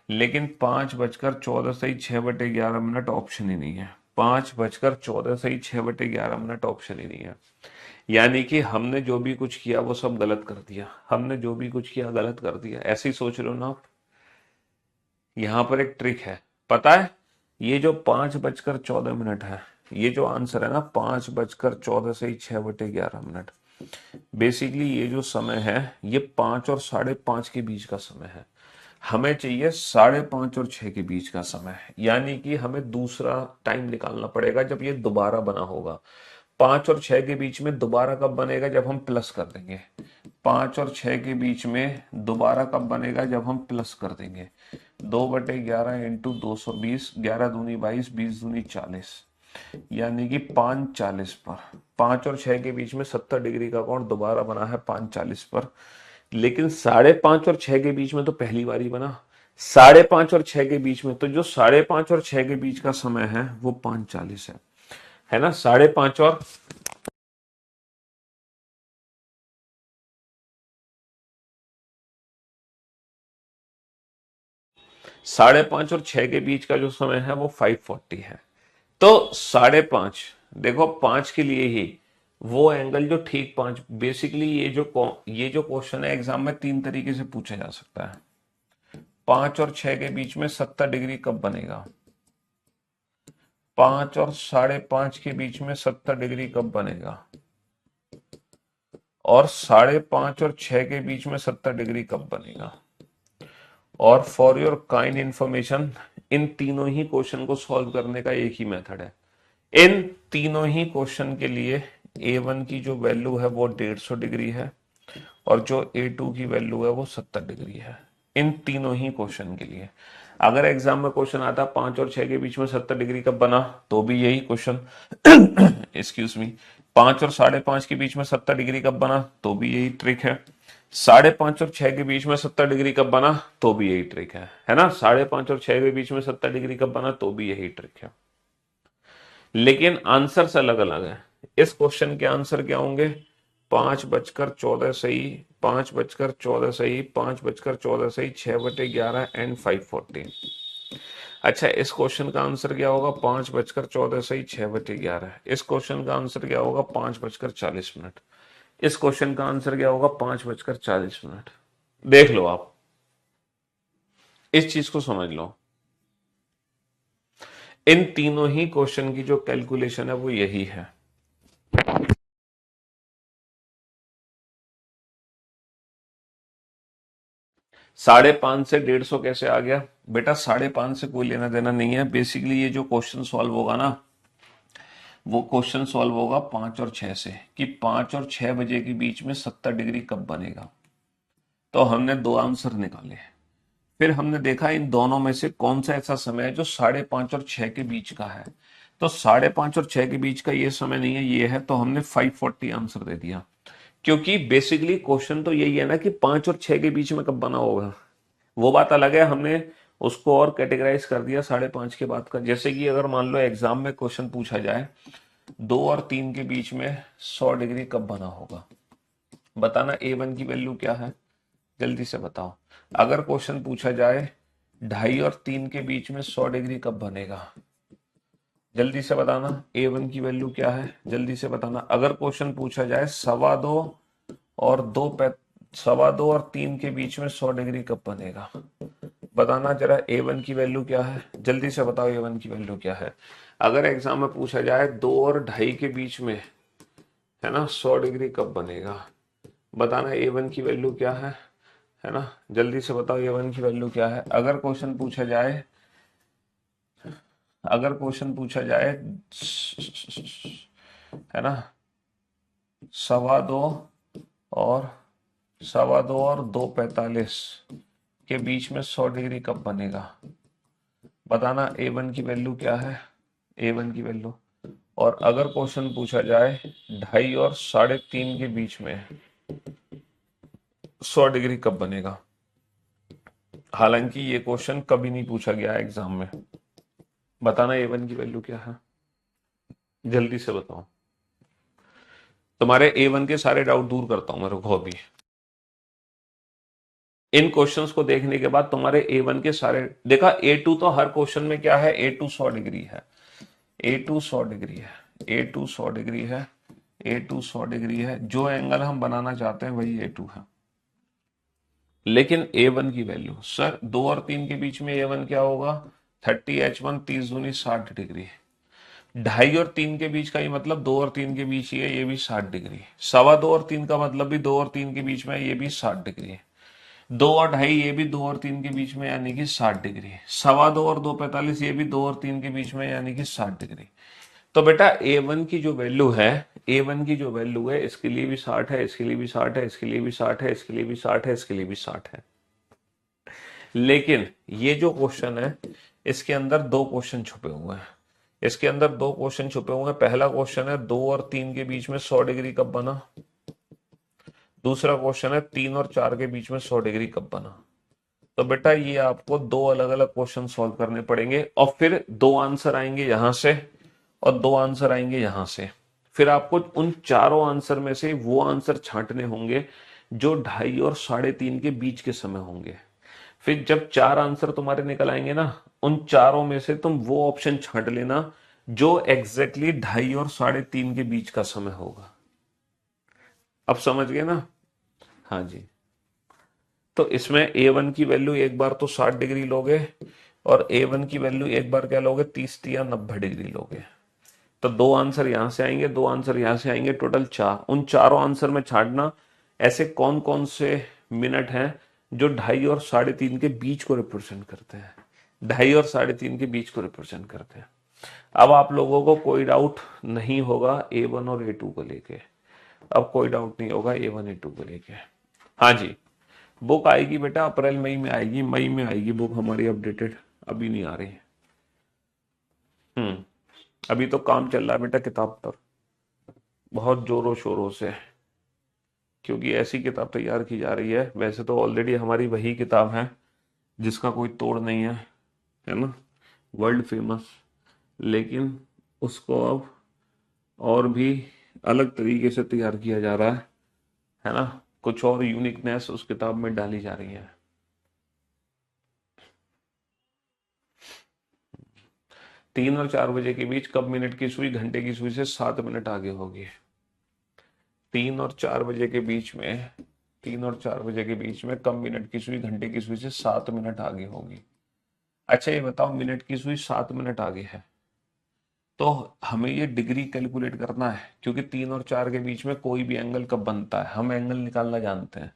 लेकिन 5:14 सही 6/11 मिनट ऑप्शन ही नहीं है। 5:14 सही 6/11 मिनट ऑप्शन ही नहीं है। यानी कि हमने जो भी कुछ किया वो सब गलत कर दिया। हमने जो भी कुछ किया गलत कर दिया। ऐसे ही सोच रहे हो ना आप? यहां पर एक ट्रिक है, पता है? ये जो 5:14 मिनट है, ये जो आंसर है ना 5:14 से ही 6/11 मिनट, बेसिकली ये जो समय है ये 5 और 5:30 के बीच का समय है। हमें चाहिए 5:30 और 6 के बीच का समय, यानी कि हमें दूसरा टाइम निकालना पड़ेगा जब ये दोबारा बना होगा। 5 और 6 के बीच में दोबारा कब बनेगा? जब हम प्लस कर देंगे। 5 और 6 के बीच में दोबारा कब बनेगा? जब हम प्लस कर देंगे। 2/11 इंटू 220, 11 दूनी 22, 20 दूनी 40, यानी कि 5:40 पर। 5 और 6 के बीच में 70 डिग्री का कोण दोबारा बना है 5:40 पर। लेकिन 5:30 और 6 के बीच में तो पहली बार ही बना। 5:30 और 6 के बीच में, तो जो 5:30 और 6 के बीच का समय है वो 5:40 है ना। 5:30 और 5:30 और 6 के बीच का जो समय है वो 5:40 है। तो 5:30, देखो 5 के लिए ही वो एंगल जो ठीक 5, बेसिकली ये जो क्वेश्चन है एग्जाम में 3 तरीके से पूछा जा सकता है। 5 और 6 के बीच में 70 डिग्री कब बनेगा? 5 और 5:30 के बीच में 70 डिग्री कब बनेगा? और 5:30 और 6 के बीच में 70 डिग्री कब बनेगा? और फॉर योर काइंड इंफॉर्मेशन, इन तीनों ही क्वेश्चन को सॉल्व करने का एक ही मेथड है। इन तीनों ही क्वेश्चन के लिए A1 की जो वैल्यू है वो 150 डिग्री है, और जो A2 की वैल्यू है वो 70 डिग्री है। इन तीनों ही क्वेश्चन के लिए अगर एग्जाम में क्वेश्चन आता 5 और 6 के बीच में 70 डिग्री कब बना, तो भी यही क्वेश्चन एक्सक्यूज मी। 5 और 5:30 के बीच में 70 डिग्री कब बना, तो भी यही ट्रिक है। 5:30 और 6 के बीच में 70 डिग्री कब बना, तो भी यही ट्रिक है ना। 5:30 और 6 के बीच में 70 डिग्री कब बना, तो भी यही ट्रिक है। लेकिन आंसर अलग अलग है। इस क्वेश्चन के आंसर क्या होंगे? 5:14 सही, 5:14 सही, 5:14 सही, 6/11 एंड 5:40। अच्छा, इस क्वेश्चन का आंसर क्या होगा? 5:14 सही, 6/11। इस क्वेश्चन का आंसर क्या होगा? 5:40 मिनट। इस क्वेश्चन का आंसर क्या होगा? 5:40 मिनट। देख लो आप, इस चीज को समझ लो। इन तीनों ही क्वेश्चन की जो कैलकुलेशन है वो यही है। 5:30 से 150 कैसे आ गया? बेटा 5:30 से कोई लेना देना नहीं है। बेसिकली ये जो क्वेश्चन सॉल्व होगा ना, वो क्वेश्चन सॉल्व होगा 5 और 6 से, कि 5 और 6 बजे के बीच में 70 डिग्री कब बनेगा। तो हमने दो आंसर निकाले, फिर हमने देखा इन दोनों में से कौन सा ऐसा समय है जो 5:30 और 6 के बीच का है। तो 5:30 और 6 के बीच का ये समय नहीं है, ये है, तो हमने 5:40 आंसर दे दिया। क्योंकि बेसिकली क्वेश्चन तो यही है ना कि 5 और 6 के बीच में कब बना होगा। वो बात अलग है, हमने उसको और कैटेगराइज कर दिया 5:30 के बाद का। जैसे कि अगर मान लो एग्जाम में क्वेश्चन पूछा जाए 2 और 3 के बीच में 100 डिग्री कब बना होगा, बताना A1 की वैल्यू क्या है, जल्दी से बताओ। अगर क्वेश्चन पूछा जाए ढाई और 3 के बीच में 100 डिग्री कब बनेगा? जल्दी से बताना। A1 की वैल्यू क्या है, जल्दी से बताना। अगर क्वेश्चन पूछा जाए और 2.25 और 3 के बीच में 100 डिग्री कब बनेगा, बताना जरा। A1 की वैल्यू क्या है, जल्दी से बताओ। A1 की वैल्यू क्या है? अगर एग्जाम में पूछा जाए 2 और 2.5 के बीच में, है ना, 100 डिग्री कब बनेगा, बताना। A1 की वैल्यू क्या है ना, जल्दी से बताओ। A1 की वैल्यू क्या है? अगर क्वेश्चन पूछा जाए, है ना, 2.25 और 2.45 के बीच में 100 डिग्री कब बनेगा, बताना। A1 की वैल्यू क्या है? A1 की वैल्यू। और अगर क्वेश्चन पूछा जाए 2.5 और 3.5 के बीच में 100 डिग्री कब बनेगा, हालांकि ये क्वेश्चन कभी नहीं पूछा गया एग्जाम में, बताना। A1 की वैल्यू क्या है, जल्दी से बताओ। तुम्हारे A1 के सारे डाउट दूर करता हूं मैं, रुको अभी। इन क्वेश्चंस को देखने के बाद तुम्हारे A1 के सारे, देखा A2 तो हर क्वेश्चन में क्या है, A2 100 डिग्री है, A2 100 डिग्री है, A2 100 डिग्री है, A2 100 डिग्री है। जो एंगल हम बनाना चाहते हैं वही A2 है। लेकिन A1 की वैल्यू, सर 2 और 3 के बीच में A1 क्या होगा, 30H1, 30 दूनी 60 डिग्री। 2.5 और 3 के बीच का ही मतलब 2 और 3 के बीच ही है, ये भी 60 डिग्री। 2.25 और 3 का मतलब भी 2 और 3 के बीच में है, ये भी 60 डिग्री है। 2 और 2.5 ये भी 2 और 3 के बीच में, यानी कि 60 डिग्री। 2.25 और 2.45 ये भी 2 और 3 के बीच में, यानी कि 60 डिग्री। तो बेटा A1 की जो वैल्यू है, A1 की जो वैल्यू है, इसके लिए भी 60 है, इसके लिए भी 60 है, इसके लिए भी 60 है, इसके लिए भी 60 है, इसके लिए भी 60 है। लेकिन ये जो क्वेश्चन है, इसके अंदर दो क्वेश्चन छुपे हुए हैं। इसके अंदर दो क्वेश्चन छुपे हुए हैं। पहला क्वेश्चन है 2 और 3 के बीच में 100 डिग्री कब बना। दूसरा क्वेश्चन है 3 और 4 के बीच में 100 डिग्री कब बना। तो बेटा ये आपको दो अलग अलग क्वेश्चन सॉल्व करने पड़ेंगे, और फिर दो आंसर आएंगे यहां से और दो आंसर आएंगे यहां से। फिर आपको उन चारों आंसर में से वो आंसर छांटने होंगे जो 2.5 और 3.5 के बीच के समय होंगे। फिर जब चार आंसर तुम्हारे निकल आएंगे ना, उन चारों में से तुम वो ऑप्शन छांट लेना जो एग्जैक्टली 2.5 और 3.5 के बीच का समय होगा। अब समझ गए ना? हाँ जी। तो इसमें A1 की वैल्यू एक बार तो 60 डिग्री लोगे, और A1 की वैल्यू एक बार क्या लोगे, 30 या 90 डिग्री लोगे। तो दो आंसर यहां से आएंगे, दो आंसर यहां से आएंगे, टोटल चार। उन चारों आंसर में छांटना ऐसे कौन कौन से मिनट हैं जो 2.5 और 3.5 के बीच को रिप्रेजेंट करते हैं, 2.5 और 3.5 के बीच को रिप्रेजेंट करते हैं। अब आप लोगों को कोई डाउट नहीं होगा A1 और A2 को लेके, अब कोई डाउट नहीं होगा A1 A2 को लेके। हाँ जी, बुक आएगी बेटा, अप्रैल मई में आएगी, मई में आएगी बुक हमारी अपडेटेड, अभी नहीं आ रही। अभी तो काम चल रहा है बेटा किताब पर, बहुत जोरों शोरों से, क्योंकि ऐसी किताब तैयार की जा रही है। वैसे तो ऑलरेडी हमारी वही किताब है जिसका कोई तोड़ नहीं है ना, वर्ल्ड फेमस। लेकिन उसको अब और भी अलग तरीके से तैयार किया जा रहा है ना, कुछ और यूनिकनेस उस किताब में डाली जा रही है। 3 और 4 बजे के बीच कब मिनट की सुई घंटे की सुई से 7 मिनट आगे होगी? 3 और 4 बजे के बीच में, 3 और 4 बजे के बीच में कब मिनट की सुई घंटे की सुई से 7 मिनट आगे होगी? अच्छा ये बताओ, मिनट की सुई 7 मिनट आगे है तो हमें ये डिग्री कैलकुलेट करना है, क्योंकि 3 और 4 के बीच में कोई भी एंगल कब बनता है हम एंगल निकालना जानते हैं।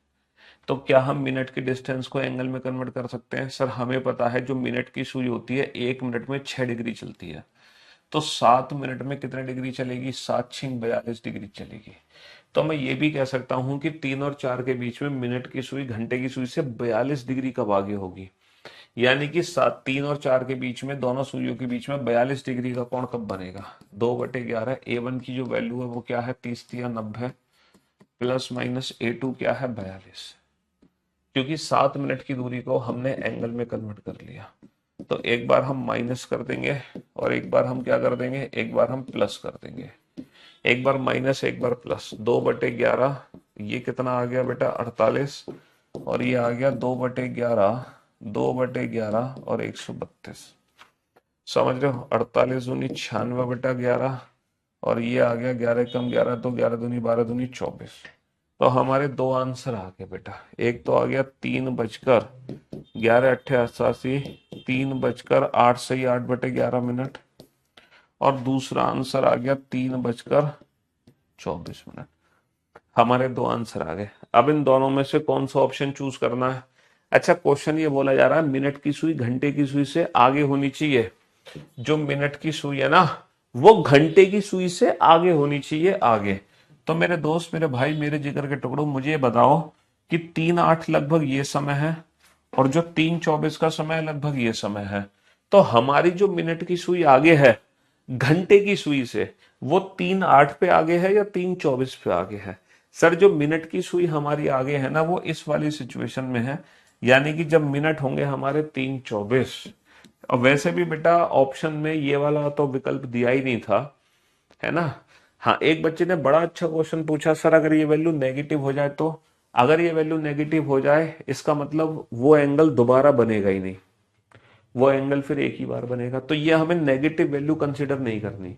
तो क्या हम मिनट के डिस्टेंस को एंगल में कन्वर्ट कर सकते हैं? सर हमें पता है जो मिनट की सुई होती है 1 मिनट में 6 डिग्री चलती है, तो 7 मिनट में कितने डिग्री चलेगी, 7×6 = 42 डिग्री चलेगी। तो मैं ये भी कह सकता हूं कि 3 और 4 के बीच में मिनट की सुई घंटे की सुई से 42 डिग्री कब आगे होगी, यानी कि 3 और 4 के बीच में, दोनों सुइयों के बीच में 42 डिग्री का कोण कब बनेगा? 2/11। A1 की जो वैल्यू है वो क्या है, 30 या 90, प्लस माइनस A2 क्या है, 42। क्योंकि 7 मिनट की दूरी को हमने एंगल में कन्वर्ट कर लिया, तो एक बार हम माइनस कर देंगे और एक बार हम क्या कर देंगे, एक बार हम प्लस कर देंगे। एक बार माइनस एक बार प्लस, 2/11, ये कितना आ गया बेटा, 48, और ये आ गया 2/11 2/11 और 132, समझ रहे हो। 48 दूनी 96/11 और ये आ गया 11 कम 11 तो 11 दूनी 12 दूनी 24। तो हमारे दो आंसर आ गए बेटा। एक तो आ गया 3 बजकर 11 अट्ठे 88, 3 बजकर 8 से 8/11 और दूसरा आंसर आ गया 3 बजकर 24। हमारे दो आंसर आ गए। अब इन दोनों में से कौन सा ऑप्शन चूज करना है। अच्छा, क्वेश्चन ये बोला जा रहा है मिनट की सुई घंटे की सुई से आगे होनी चाहिए। जो मिनट की सुई है ना, वो घंटे की सुई से आगे होनी चाहिए, आगे। तो मेरे दोस्त, मेरे भाई, मेरे जिगर के टुकड़ों, मुझे ये बताओ कि 3:08 लगभग ये समय है और जो 3:24 का समय लगभग ये समय है। तो हमारी जो मिनट की सुई आगे है घंटे की सुई से, वो 3:08 पे आगे है या 3:24 पे आगे है। सर, जो मिनट की सुई हमारी आगे है ना, वो इस वाली सिचुएशन में है, यानी कि जब मिनट होंगे हमारे 3:24। और वैसे भी बेटा ऑप्शन में ये वाला तो विकल्प दिया ही नहीं था, है ना। हाँ, एक बच्चे ने बड़ा अच्छा क्वेश्चन पूछा, सर अगर ये वैल्यू नेगेटिव हो जाए तो। अगर ये वैल्यू नेगेटिव हो जाए इसका मतलब वो एंगल दोबारा बनेगा ही नहीं, वो एंगल फिर एक ही बार बनेगा। तो ये हमें नेगेटिव वैल्यू कंसिडर नहीं करनी।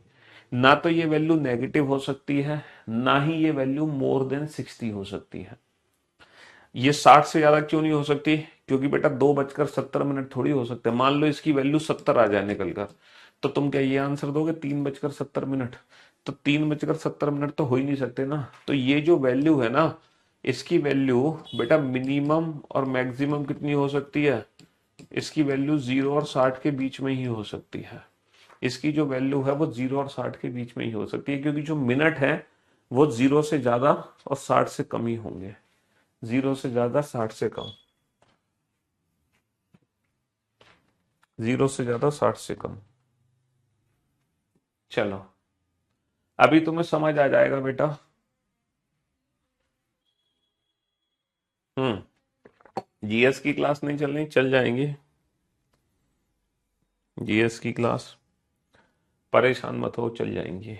ना तो ये वैल्यू नेगेटिव हो सकती है, ना ही ये वैल्यू मोर देन 60 हो सकती है। ये 60 से ज्यादा क्यों नहीं हो सकती, क्योंकि बेटा 2:70 थोड़ी हो सकते हैं। मान लो इसकी वैल्यू 70 आ जाए निकल कर, तो तुम क्या ये आंसर दोगे 3:70? तो 3:70 तो हो ही नहीं सकते ना। तो ये जो वैल्यू है ना, इसकी वैल्यू बेटा मिनिमम और मैक्सिमम कितनी हो सकती है। इसकी वैल्यू 0 और 60 के बीच में ही हो सकती है। इसकी जो वैल्यू है वो 0 और 60 के बीच में ही हो सकती है, क्योंकि जो मिनट है वो 0 से ज्यादा और 60 से कम ही होंगे। 0 से ज्यादा 60 से कम, 0 से ज्यादा 60 से कम। चलो, अभी तुम्हें समझ आ जाएगा बेटा। जीएस की क्लास नहीं चल रही, चल जाएंगी जीएस की क्लास, परेशान मत हो, चल जाएंगी।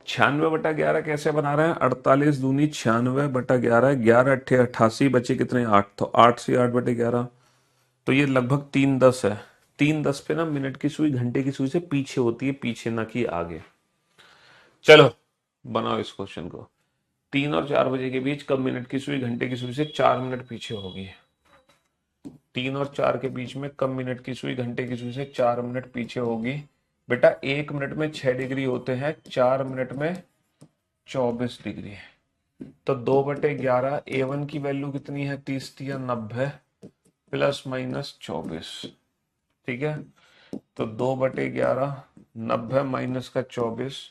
96/11 कैसे बना रहे हैं। 48 दूनी 96/11, 11 अट्ठे 88, बचे कितने 8, तो 8 से 8/11। तो ये लगभग 3:10 है। 3:10 पे ना मिनट की सुई घंटे की सुई से पीछे होती है, पीछे ना कि आगे। चलो बनाओ इस क्वेश्चन को। 3 और 4 बजे के बीच कब मिनट की सुई घंटे की सुई से 4 मिनट पीछे होगी। 3 और 4 के बीच में कब मिनट की सुई घंटे की सुई से 4 मिनट पीछे होगी। बेटा 1 मिनट में 6 डिग्री होते हैं, 4 मिनट में 24 डिग्री। तो 2/11 A1 की वैल्यू कितनी है, 30×90 प्लस माइनस 24। ठीक है, तो 2/11 90 माइनस का 24,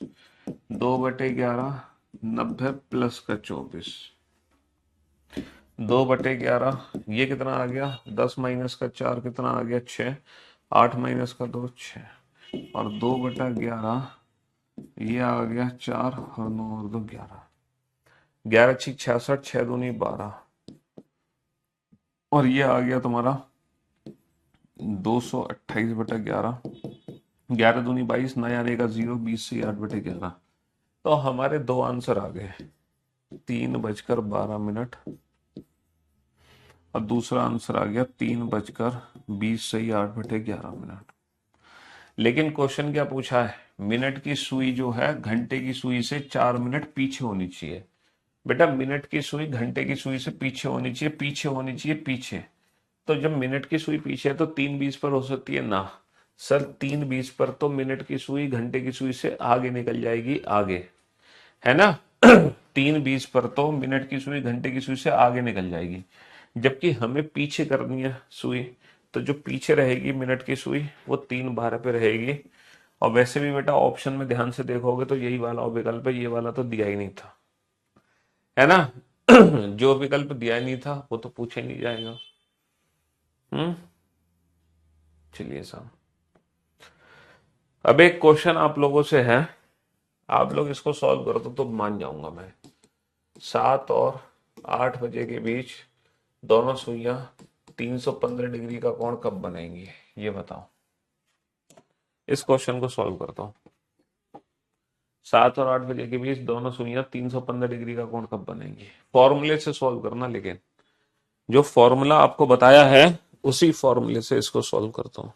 2/11 90 प्लस का 24, 2/11 ये कितना आ गया, 10 माइनस का 4 कितना आ गया 6, 8 माइनस का 2 6, और 2/11 ये आ गया 4 और 9 और 2 11, 11×6 66, 6×2 12, और ये आ गया तुम्हारा 228/11, 11×2 22, नया आएगा 0, 20 से 8/11। तो हमारे दो आंसर आ गए, 3:12 और दूसरा आंसर आ गया 3:20 से 8/11। लेकिन क्वेश्चन क्या पूछा है, मिनट की सुई जो है घंटे की सुई से 4 मिनट पीछे होनी चाहिए। बेटा मिनट की सुई घंटे की सुई से पीछे होनी चाहिए, पीछे होनी चाहिए, पीछे। तो जब मिनट की सुई पीछे है तो 3:20 पर हो सकती है ना। सर 3:20 पर तो मिनट की सुई घंटे की सुई से आगे निकल जाएगी, आगे, है ना। 3:20 पर तो मिनट की सुई घंटे की सुई से आगे निकल जाएगी, जबकि हमें पीछे करनी है सुई। तो जो पीछे रहेगी मिनट की सुई वो 3:12 पे रहेगी। और वैसे भी बेटा ऑप्शन में ध्यान से देखोगे तो यही वाला विकल्प है, ये वाला तो दिया ही नहीं था, है ना। जो विकल्प दिया ही नहीं था वो तो पूछे नहीं जाएगा। हम्म चलिए साहब, अब एक क्वेश्चन आप लोगों से है, आप लोग इसको सॉल्व करो तो मान जाऊंगा मैं। 7 और 8 बजे के बीच दोनों सुइयां 315 डिग्री का कोण कब बनेंगी, ये बताओ। इस क्वेश्चन को सॉल्व करता हूं। 7 और 8 बजे के बीच दोनों सुइयां 315 डिग्री का कोण कब बनेंगी। फॉर्मूले से सॉल्व करना लेकिन, जो फॉर्मूला आपको बताया है उसी फॉर्मूले से इसको सॉल्व करता हूं।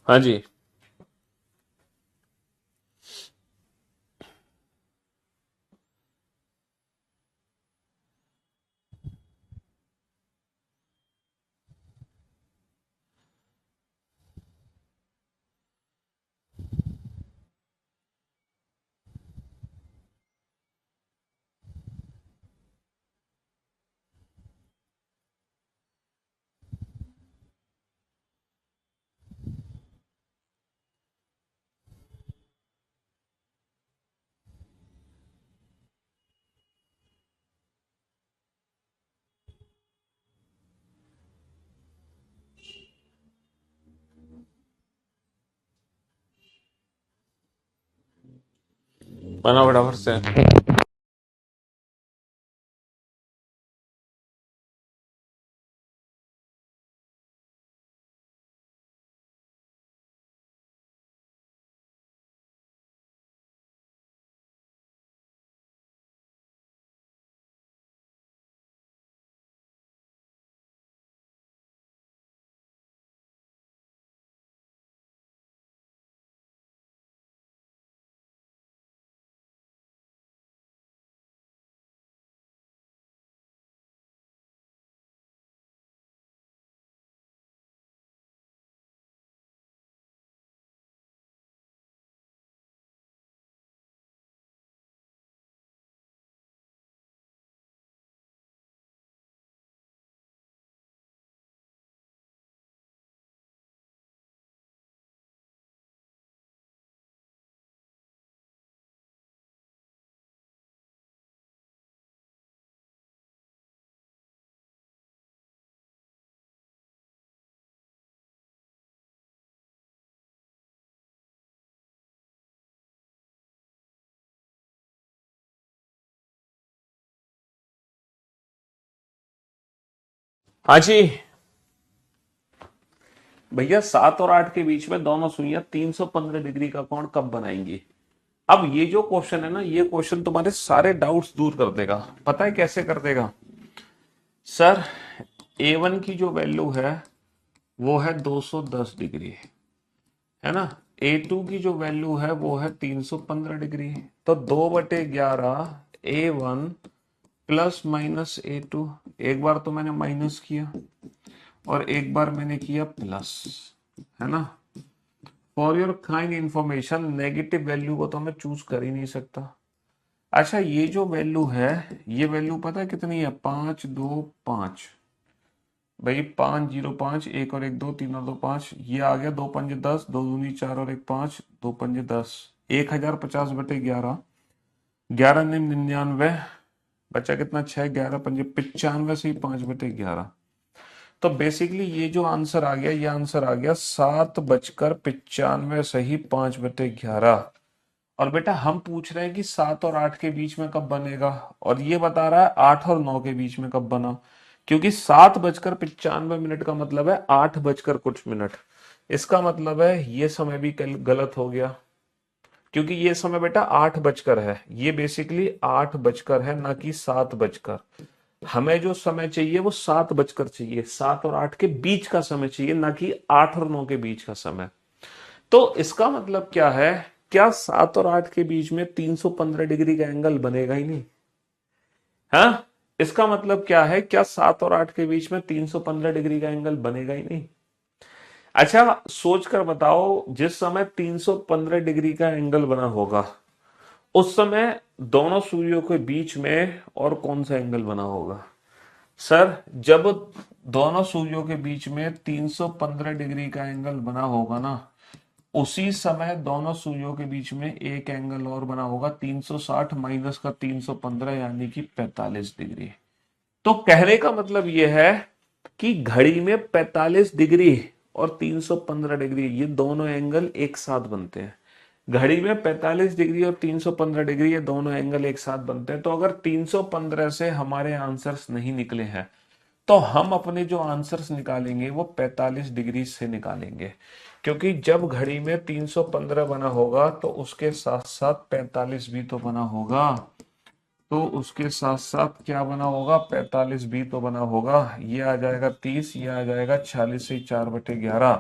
हाँ जी। बना फटाफट से। हाँ जी भैया, 7 और 8 के बीच में दोनों सुइयां 315 डिग्री का कोण कब बनाएंगी? अब ये जो क्वेश्चन है ना, ये क्वेश्चन तुम्हारे सारे डाउट्स दूर कर देगा। पता है कैसे कर देगा? सर, A1 की जो वैल्यू है वो है 210 डिग्री, है ना। A2 की जो वैल्यू है वो है 315 डिग्री। तो 2/11 A1 प्लस माइनस A2। एक बार तो मैंने माइनस किया और एक बार मैंने किया प्लस, है ना। For your kind information, negative value को तो मैं चूज कर ही नहीं सकता। अच्छा, ये जो वैल्यू है, ये वैल्यू पता है कितनी है? 5, 2, 5। भाई 5, 0, 5, एक और एक 2, 3 और 2, 5, ये आ गया। 2 पंजे 10, 2 दूनी 4 और एक 5, 2 पंजे 10। 1050/11। 11 99, बचा कितना? 6। 11 पंजे 95 से ही 5/11। तो बेसिकली ये जो आंसर आ गया, ये आंसर आ गया 7:95 सही 5/11। और बेटा हम पूछ रहे हैं कि 7 और 8 के बीच में कब बनेगा, और ये बता रहा है 8 और 9 के बीच में कब बना। क्योंकि 7:95 का मतलब है 8 बजकर कुछ मिनट। इसका मतलब है ये समय भी गलत हो गया, क्योंकि ये समय बेटा 8 बजकर है। ये बेसिकली 8 बजकर है, ना कि 7 बजकर। हमें जो समय चाहिए वो 7 बजकर चाहिए, 7 और 8 के बीच का समय चाहिए, ना कि 8 और 9 के बीच का समय। तो इसका मतलब क्या है? क्या 7 और 8 के बीच में 315 डिग्री का एंगल बनेगा ही नहीं? हाँ, इसका मतलब क्या है? क्या 7 और 8 के बीच में 315 डिग्री का एंगल बनेगा ही नहीं? अच्छा, सोच कर बताओ, जिस समय 315 डिग्री का एंगल बना होगा उस समय दोनों सूर्यों के बीच में और कौन सा एंगल बना होगा? सर, जब दोनों सूर्यों के बीच में 315 डिग्री का एंगल बना होगा ना, उसी समय दोनों सूर्यों के बीच में एक एंगल और बना होगा, 360 माइनस का 315, यानी कि 45 डिग्री। तो कहने का मतलब यह है कि घड़ी में 45 डिग्री और 315 डिग्री, ये दोनों एंगल एक साथ बनते हैं। घड़ी में 45 डिग्री और 315 डिग्री, ये दोनों एंगल एक साथ बनते हैं। तो अगर 315 से हमारे आंसर्स नहीं निकले हैं, तो हम अपने जो आंसर्स निकालेंगे वो 45 डिग्री से निकालेंगे। क्योंकि जब घड़ी में 315 बना होगा तो उसके साथ साथ 45 भी तो बना होगा। तो उसके साथ साथ क्या बना होगा, 45 भी तो बना होगा। ये आ जाएगा 30, ये आ जाएगा 46 से 4/11।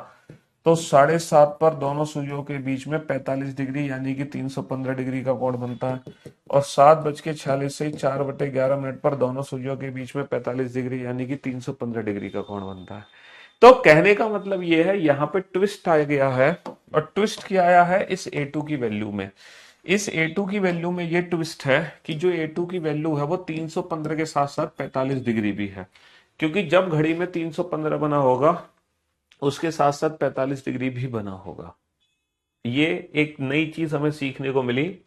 तो 7.5 पर दोनों सुइयों के बीच में 45 डिग्री यानी कि 315 डिग्री का कोण बनता है। और 7:46 से 4/11 पर दोनों सुइयों के बीच में 45 डिग्री यानी कि 315 डिग्री का कोण बनता है। तो कहने का मतलब ये है, यहाँ पे ट्विस्ट आ गया है। और ट्विस्ट क्या आया है इस A2 की वैल्यू में। इस A2 की वैल्यू में ये ट्विस्ट है कि जो A2 की वैल्यू है वो 315 के साथ साथ 45 डिग्री भी है। क्योंकि जब घड़ी में 315 बना होगा उसके साथ साथ 45 डिग्री भी बना होगा। ये एक नई चीज हमें सीखने को मिली।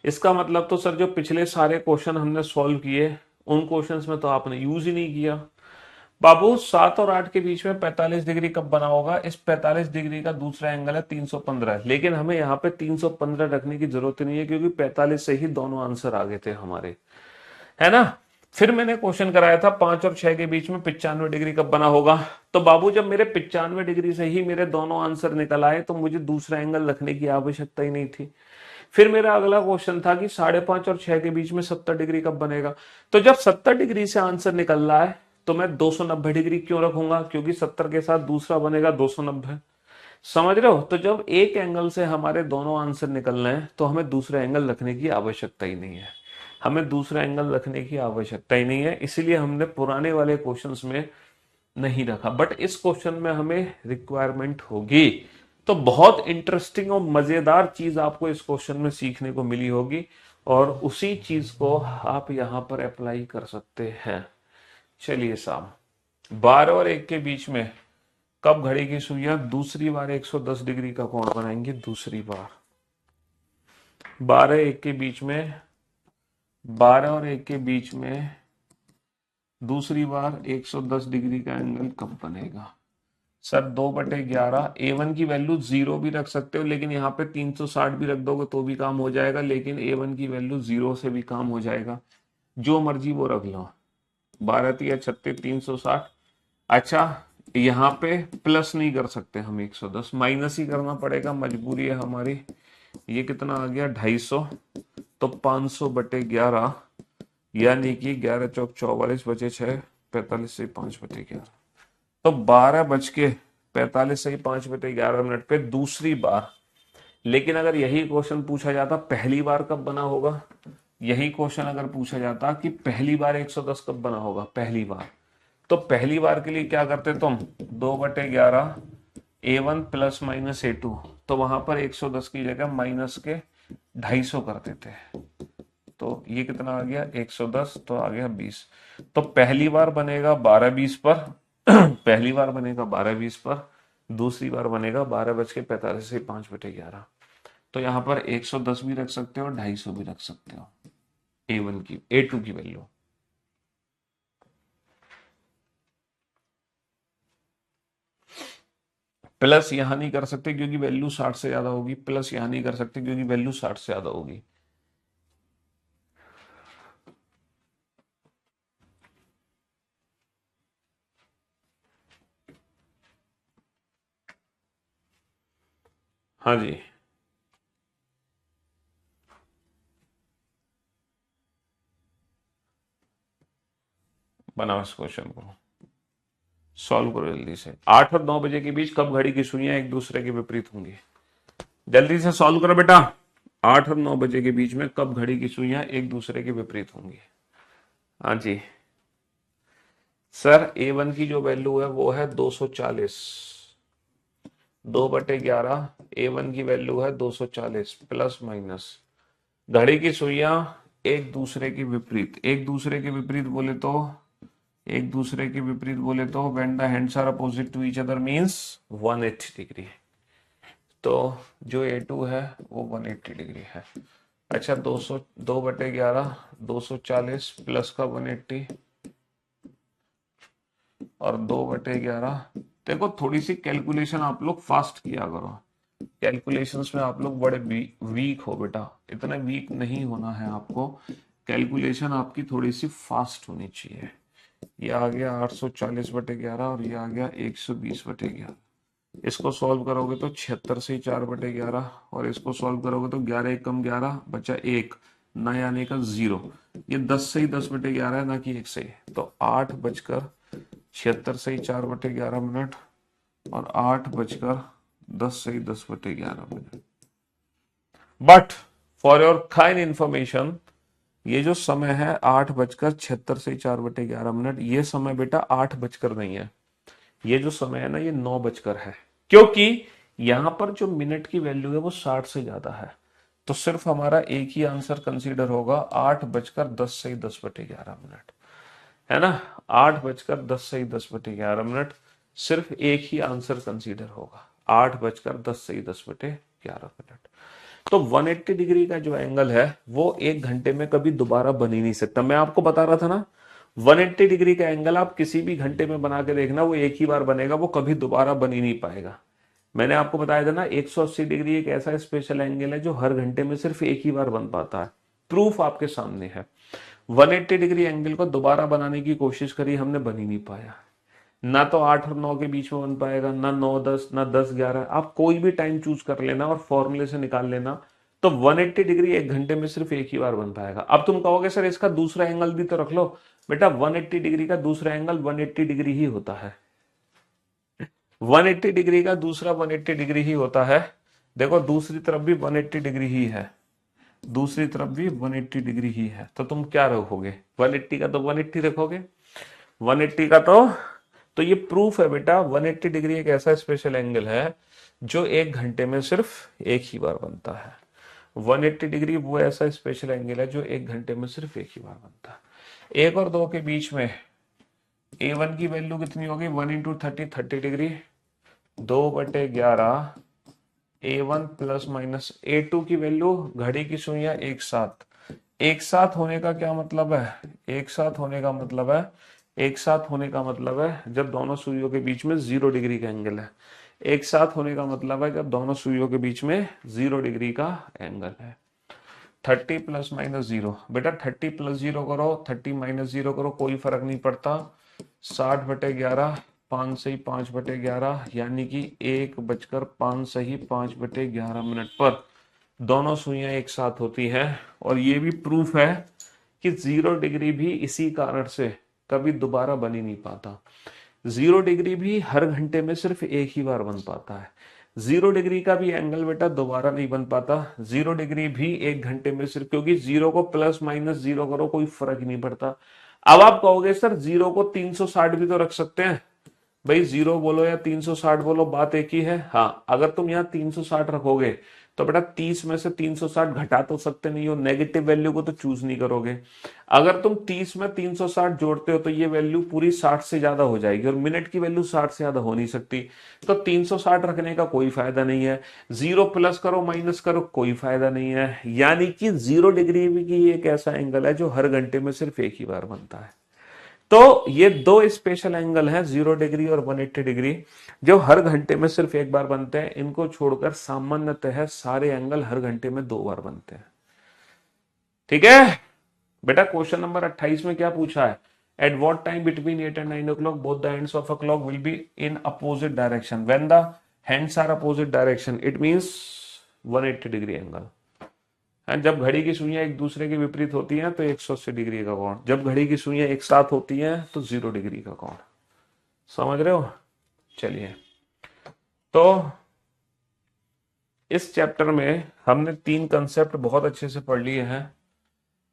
इसका मतलब तो सर जो पिछले सारे क्वेश्चन हमने सॉल्व किए उन क्वेश्चंस में तो आपने यूज ही नहीं किया। बाबू 7 और 8 के बीच में 45 डिग्री कब बना होगा, इस 45 डिग्री का दूसरा एंगल है 315, लेकिन हमें यहाँ पे 315 रखने की जरूरत नहीं है क्योंकि 45 से ही दोनों आंसर आ गए थे हमारे, है ना। फिर मैंने क्वेश्चन कराया था 5 और 6 के बीच में 95 डिग्री कब बना होगा। तो बाबू जब मेरे 95 डिग्री से ही मेरे दोनों आंसर निकल आए तो मुझे दूसरा एंगल रखने की आवश्यकता ही नहीं थी। फिर मेरा अगला क्वेश्चन था कि 5.5 और 6 के बीच में 70 डिग्री कब बनेगा। तो जब 70 डिग्री से आंसर निकल रहा है तो मैं 290 डिग्री क्यों रखूंगा, क्योंकि 70 के साथ दूसरा बनेगा 290। समझ रहे हो। तो जब एक एंगल से हमारे दोनों आंसर निकल रहे हैं तो हमें दूसरा एंगल रखने की आवश्यकता ही नहीं है। हमें दूसरा एंगल रखने की आवश्यकता ही नहीं है, इसीलिए हमने पुराने वाले क्वेश्चंस में नहीं रखा, बट इस क्वेश्चन में हमें रिक्वायरमेंट होगी। तो बहुत इंटरेस्टिंग और मजेदार चीज आपको इस क्वेश्चन में सीखने को मिली होगी और उसी चीज को आप यहां पर अप्लाई कर सकते हैं। चलिए साहब, 12 और 1 के बीच में कब घड़ी की सुइयां दूसरी बार 110 डिग्री का कोण बनाएंगे। दूसरी बार 12 1 के बीच में, 12 और 1 के बीच में दूसरी बार 110 डिग्री का एंगल कब बनेगा। सर 2/11। A1 की वैल्यू 0 भी रख सकते हो, लेकिन यहाँ पे 360 भी रख दोगे तो भी काम हो जाएगा, लेकिन A1 की वैल्यू 0 से भी काम हो जाएगा। जो मर्जी वो रख लो। 12 तिया 36, 360। अच्छा, यहाँ पे प्लस नहीं कर सकते हम 110, माइनस ही करना पड़ेगा, मजबूरी है हमारी। ये कितना आ गया 250। तो 500/11 यानी कि 11 चौक 44 बचे 6, 45 से 5/11। तो 12:45 से 5/11 पे दूसरी बार। लेकिन अगर यही क्वेश्चन पूछा जाता पहली बार कब बना होगा, यही क्वेश्चन अगर पूछा जाता कि पहली बार 110 कब बना होगा, पहली बार, तो पहली बार के लिए क्या करते तुम, 2/11 A1 प्लस माइनस A2। तो वहां पर 110 की जगह माइनस के 250 कर देते हैं। तो ये कितना आ गया 110, तो आ गया 20। तो पहली बार बनेगा 12:20 पर पहली बार बनेगा 12:20 पर, दूसरी बार बनेगा 12:45 से 5/11। तो यहाँ पर 110 भी रख सकते हो और 250 भी रख सकते हो। A1 की A2 की वैल्यू। प्लस यहां नहीं कर सकते क्योंकि वैल्यू 60 से ज्यादा होगी, प्लस यहां नहीं कर सकते क्योंकि वैल्यू 60 से ज्यादा होगी। हाँ जी, बनाओ इस क्वेश्चन को, सॉल्व करो जल्दी से। 8 और 9 बजे के बीच कब घड़ी की सुइयां एक दूसरे के विपरीत होंगी। जल्दी से सॉल्व करो बेटा। 8 और 9 बजे के बीच में कब घड़ी की सुइयां एक दूसरे के विपरीत होंगी। हाँ जी सर, A1 की जो वैल्यू है वो है 240। 2/11 A1 की वैल्यू है 240 प्लस माइनस। घड़ी की सुइयां एक दूसरे के विपरीत, एक दूसरे के विपरीत बोले तो, एक दूसरे के विपरीत बोले तो when the hands are opposite to each other means 180 degree. तो जो A2 है वो 180 डिग्री है। अच्छा, 2/11 240 प्लस का 180 और 2/11। देखो थोड़ी सी कैलकुलेशन आप लोग फास्ट किया करो, कैलकुलेशंस में आप लोग बड़े वीक हो बेटा, इतना वीक नहीं होना है आपको। कैलकुलेशन आपकी थोड़ी सी फास्ट होनी चाहिए। ये आ गया 840/11 और ये आ गया 120/11। इसको सॉल्व करोगे तो 76 से 4/11, और इसको सॉल्व करोगे तो 11 एक कम 11 बचा 1, ना आने का 0। ये 10 से ही 10/11 है, ना कि 1 से ही। तो 8 बजकर 76 से ही 4/11 और 8 बजकर 10 से ही 10/11। But for your kind information, ये जो समय है 8 बजकर 76 से 4/11, ये समय बेटा 8 बजकर नहीं है, ये जो समय है ना ये 9 बजकर है, क्योंकि यहां पर जो मिनट की वैल्यू है वो 60 से ज्यादा है। तो सिर्फ हमारा एक ही आंसर कंसीडर होगा, 8 बजकर 10 से ही 10/11, है ना। 8 बजकर 10 से ही 10/11, सिर्फ एक ही आंसर कंसीडर होगा, 8 बजकर 10 से ही 10/11। तो 180 डिग्री का जो एंगल है वो 1 घंटे में कभी दोबारा बन ही नहीं सकता। मैं आपको बता रहा था ना, 180 डिग्री का एंगल आप किसी भी घंटे में बना के देखना, वो एक ही बार बनेगा, वो कभी दोबारा बन ही नहीं पाएगा। मैंने आपको बताया था ना, 180 डिग्री एक ऐसा स्पेशल एंगल है जो हर घंटे में सिर्फ एक ही बार बन पाता है। प्रूफ आपके सामने है। 180 डिग्री एंगल को दोबारा बनाने की कोशिश करी हमने, बन ही नहीं पाया। ना तो 8 और 9 के बीच में बन पाएगा, ना 9 10, ना 10 11। आप कोई भी टाइम चूज कर लेना और फॉर्मूले से निकाल लेना, तो 180 डिग्री 1 घंटे में सिर्फ एक ही बार बन पाएगा। अब तुम कहोगे सर इसका दूसरा एंगल भी तो रख लो। बेटा 180 डिग्री का दूसरा एंगल 180 डिग्री ही होता है। 180 डिग्री का दूसरा 180 डिग्री ही होता है। देखो दूसरी तरफ भी 180 डिग्री ही है, दूसरी तरफ भी 180 डिग्री ही है। तो तुम क्या रखोगे, 180 का तो 180 रखोगे, 180 का तो ये प्रूफ है बेटा, 180 डिग्री एक ऐसा स्पेशल एंगल है जो 1 घंटे में सिर्फ एक ही बार बनता है। 180 डिग्री वो ऐसा स्पेशल एंगल है जो 1 घंटे में सिर्फ एक ही बार बनता है। 1 और 2 के बीच में A1 की वैल्यू कितनी होगी, 1 into 30, 30 degree, 2/11। A1 plus minus A2 की वैल्यू, घड़ी की सुइयां एक साथ। एक साथ होने का क्या मतलब है, एक साथ होने का मतलब है, एक साथ होने का मतलब है जब दोनों सुइयों के बीच में 0 डिग्री का एंगल है। एक साथ होने का मतलब है जब दोनों सुइयों के बीच में 0 डिग्री का एंगल है। 30 प्लस माइनस 0, बेटा 30 प्लस 0 करो, 30 माइनस 0 करो, कोई फर्क नहीं पड़ता। 60/11, 5 सही 5/11, यानी कि 1 बजकर 5 सही 5/11 पर दोनों सुइयां एक साथ होती हैं। और ये भी प्रूफ है कि 0 डिग्री भी इसी कारण से कभी दोबारा बन ही नहीं पाता। 0 डिग्री भी हर घंटे में सिर्फ एक ही बार बन पाता है। 0 डिग्री का भी एंगल बेटा दोबारा नहीं बन पाता। 0 डिग्री भी 1 घंटे में सिर्फ, क्योंकि 0 को प्लस माइनस 0 करो कोई फर्क ही नहीं पड़ता। अब आप कहोगे सर 0 को 360 भी तो रख सकते हैं। भाई 0 बोलो या 360 बोलो, बात एक ही है। हाँ, अगर तुम यहाँ 360 रखोगे तो बेटा 30 में से 360 घटा तो सकते नहीं हो, नेगेटिव वैल्यू को तो चूज नहीं करोगे। अगर तुम 30 में 360 जोड़ते हो तो ये वैल्यू पूरी 60 से ज्यादा हो जाएगी, और मिनट की वैल्यू 60 से ज्यादा हो नहीं सकती। तो 360 रखने का कोई फायदा नहीं है। 0 प्लस करो माइनस करो कोई फायदा नहीं है। यानी कि 0 डिग्री की एक ऐसा एंगल है जो हर घंटे में सिर्फ एक ही बार बनता है। तो ये दो स्पेशल एंगल हैं, 0 डिग्री और 180 डिग्री, जो हर घंटे में सिर्फ एक बार बनते हैं। इनको छोड़कर सामान्यतः सारे एंगल हर घंटे में 2 बार बनते हैं। ठीक है बेटा, क्वेश्चन नंबर 28 में क्या पूछा है, at what time between 8 and 9 o'clock both the ends of a clock will be in opposite direction, when the hands are opposite direction it means 180 degree angle. जब घड़ी की सुइयां एक दूसरे के विपरीत होती हैं तो 180 डिग्री का कोण, जब घड़ी की सुइयां एक साथ होती हैं तो 0 डिग्री का कोण। समझ रहे हो। चलिए, तो इस चैप्टर में हमने 3 कंसेप्ट बहुत अच्छे से पढ़ लिए हैं।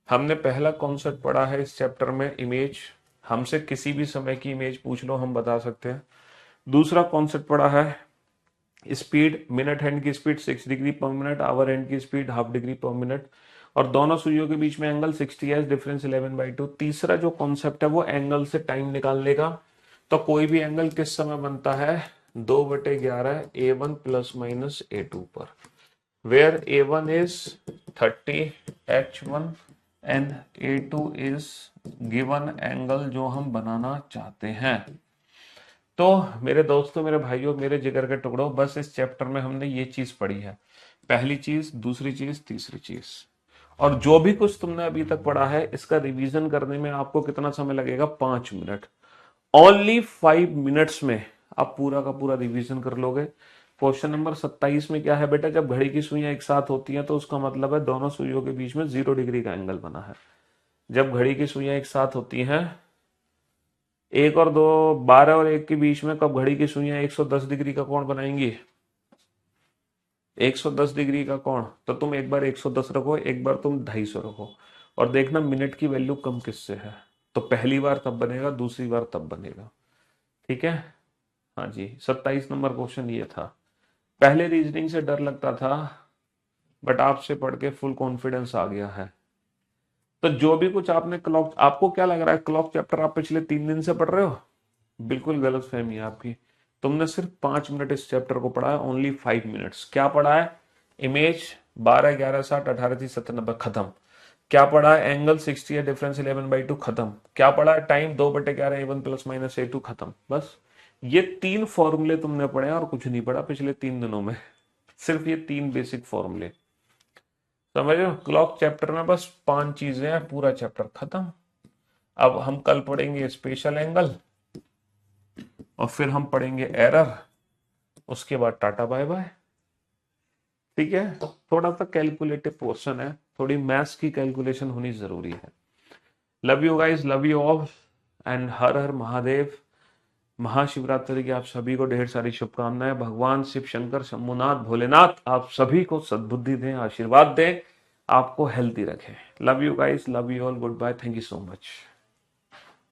हमने पहला कॉन्सेप्ट पढ़ा है इस चैप्टर में, इमेज। हमसे किसी भी समय की इमेज पूछ लो हम बता सकते हैं। दूसरा कॉन्सेप्ट पढ़ा है स्पीड, मिनट हैंड की स्पीड 6 डिग्री पर मिनट, आवर हैंड की स्पीड हाफ डिग्री पर मिनट, और दोनों सुइयों के बीच में एंगल 60 है, डिफरेंस 11/2। तीसरा जो कॉन्सेप्ट है वो एंगल से टाइम निकालने का। तो कोई भी एंगल किस समय बनता है, 2/11 A1 प्लस माइनस A2 पर, where A1 is 30 H1 and A2 is given angle जो हम बनाना चाहते हैं। तो मेरे दोस्तों, मेरे भाइयों, मेरे जिगर के टुकड़ों, बस इस चैप्टर में हमने ये चीज पढ़ी है, पहली चीज, दूसरी चीज, तीसरी चीज। और जो भी कुछ तुमने अभी तक पढ़ा है इसका रिवीजन करने में आपको कितना समय लगेगा, 5 मिनट। ओनली 5 मिनट्स में आप पूरा का पूरा रिवीजन कर लोगे। क्वेश्चन नंबर 27 में क्या है बेटा, जब घड़ी की सुइयां एक साथ होती हैं तो उसका मतलब है दोनों सुइयों के बीच में 0 डिग्री का एंगल बना है। जब घड़ी की सुइयां एक साथ होती हैं, 1 और 2, 12 और 1 के बीच में कब घड़ी की सुइयां 110 डिग्री का कोण बनाएंगी? 110 डिग्री का कोण, तो तुम एक बार 110 रखो, एक बार तुम 250 रखो, और देखना मिनट की वैल्यू कम किससे है। तो पहली बार तब बनेगा, दूसरी बार तब बनेगा। ठीक है, हाँ जी। 27 नंबर क्वेश्चन ये था। पहले रीजनिंग से डर लगता था, बट आपसे पढ़ के फुल कॉन्फिडेंस आ गया है। तो जो भी कुछ आपने क्लॉक, आपको क्या लग रहा है क्लॉक चैप्टर आप पिछले 3 दिन से पढ़ रहे हो? बिल्कुल गलत फहमी है आपकी। तुमने सिर्फ 5 मिनट इस चैप्टर को पढ़ा है, ओनली 5 मिनट्स। क्या पढ़ा है? इमेज 12, 11, 60, 18, 30, 70, 90 खत्म। क्या पढ़ा है? एंगल 60 है, डिफरेंस 11/2 खत्म। क्या पढ़ा है? टाइम 2/11 A1 + -A2 खत्म। बस ये 3 फॉर्मूले तुमने पढ़े और कुछ नहीं पढ़ा पिछले 3 दिनों में। सिर्फ ये 3 बेसिक फॉर्मूले, समझ रहे हो? क्लॉक चैप्टर में बस 5 चीजें हैं, पूरा चैप्टर खत्म। अब हम कल पढ़ेंगे स्पेशल एंगल, और फिर हम पढ़ेंगे एरर, उसके बाद टाटा बाय बाय। ठीक है, थोड़ा सा कैलकुलेटिव पोर्शन है, थोड़ी मैथ्स की कैलकुलेशन होनी जरूरी है। Love you guys, love you all, and हर हर महादेव। महाशिवरात्रि की आप सभी को ढेर सारी शुभकामनाएं। भगवान शिव शंकर शंभुनाथ भोलेनाथ आप सभी को सद्बुद्धि दें, आशीर्वाद दें, आपको हेल्दी रखें। Love you guys, love you all, goodbye, thank you so much.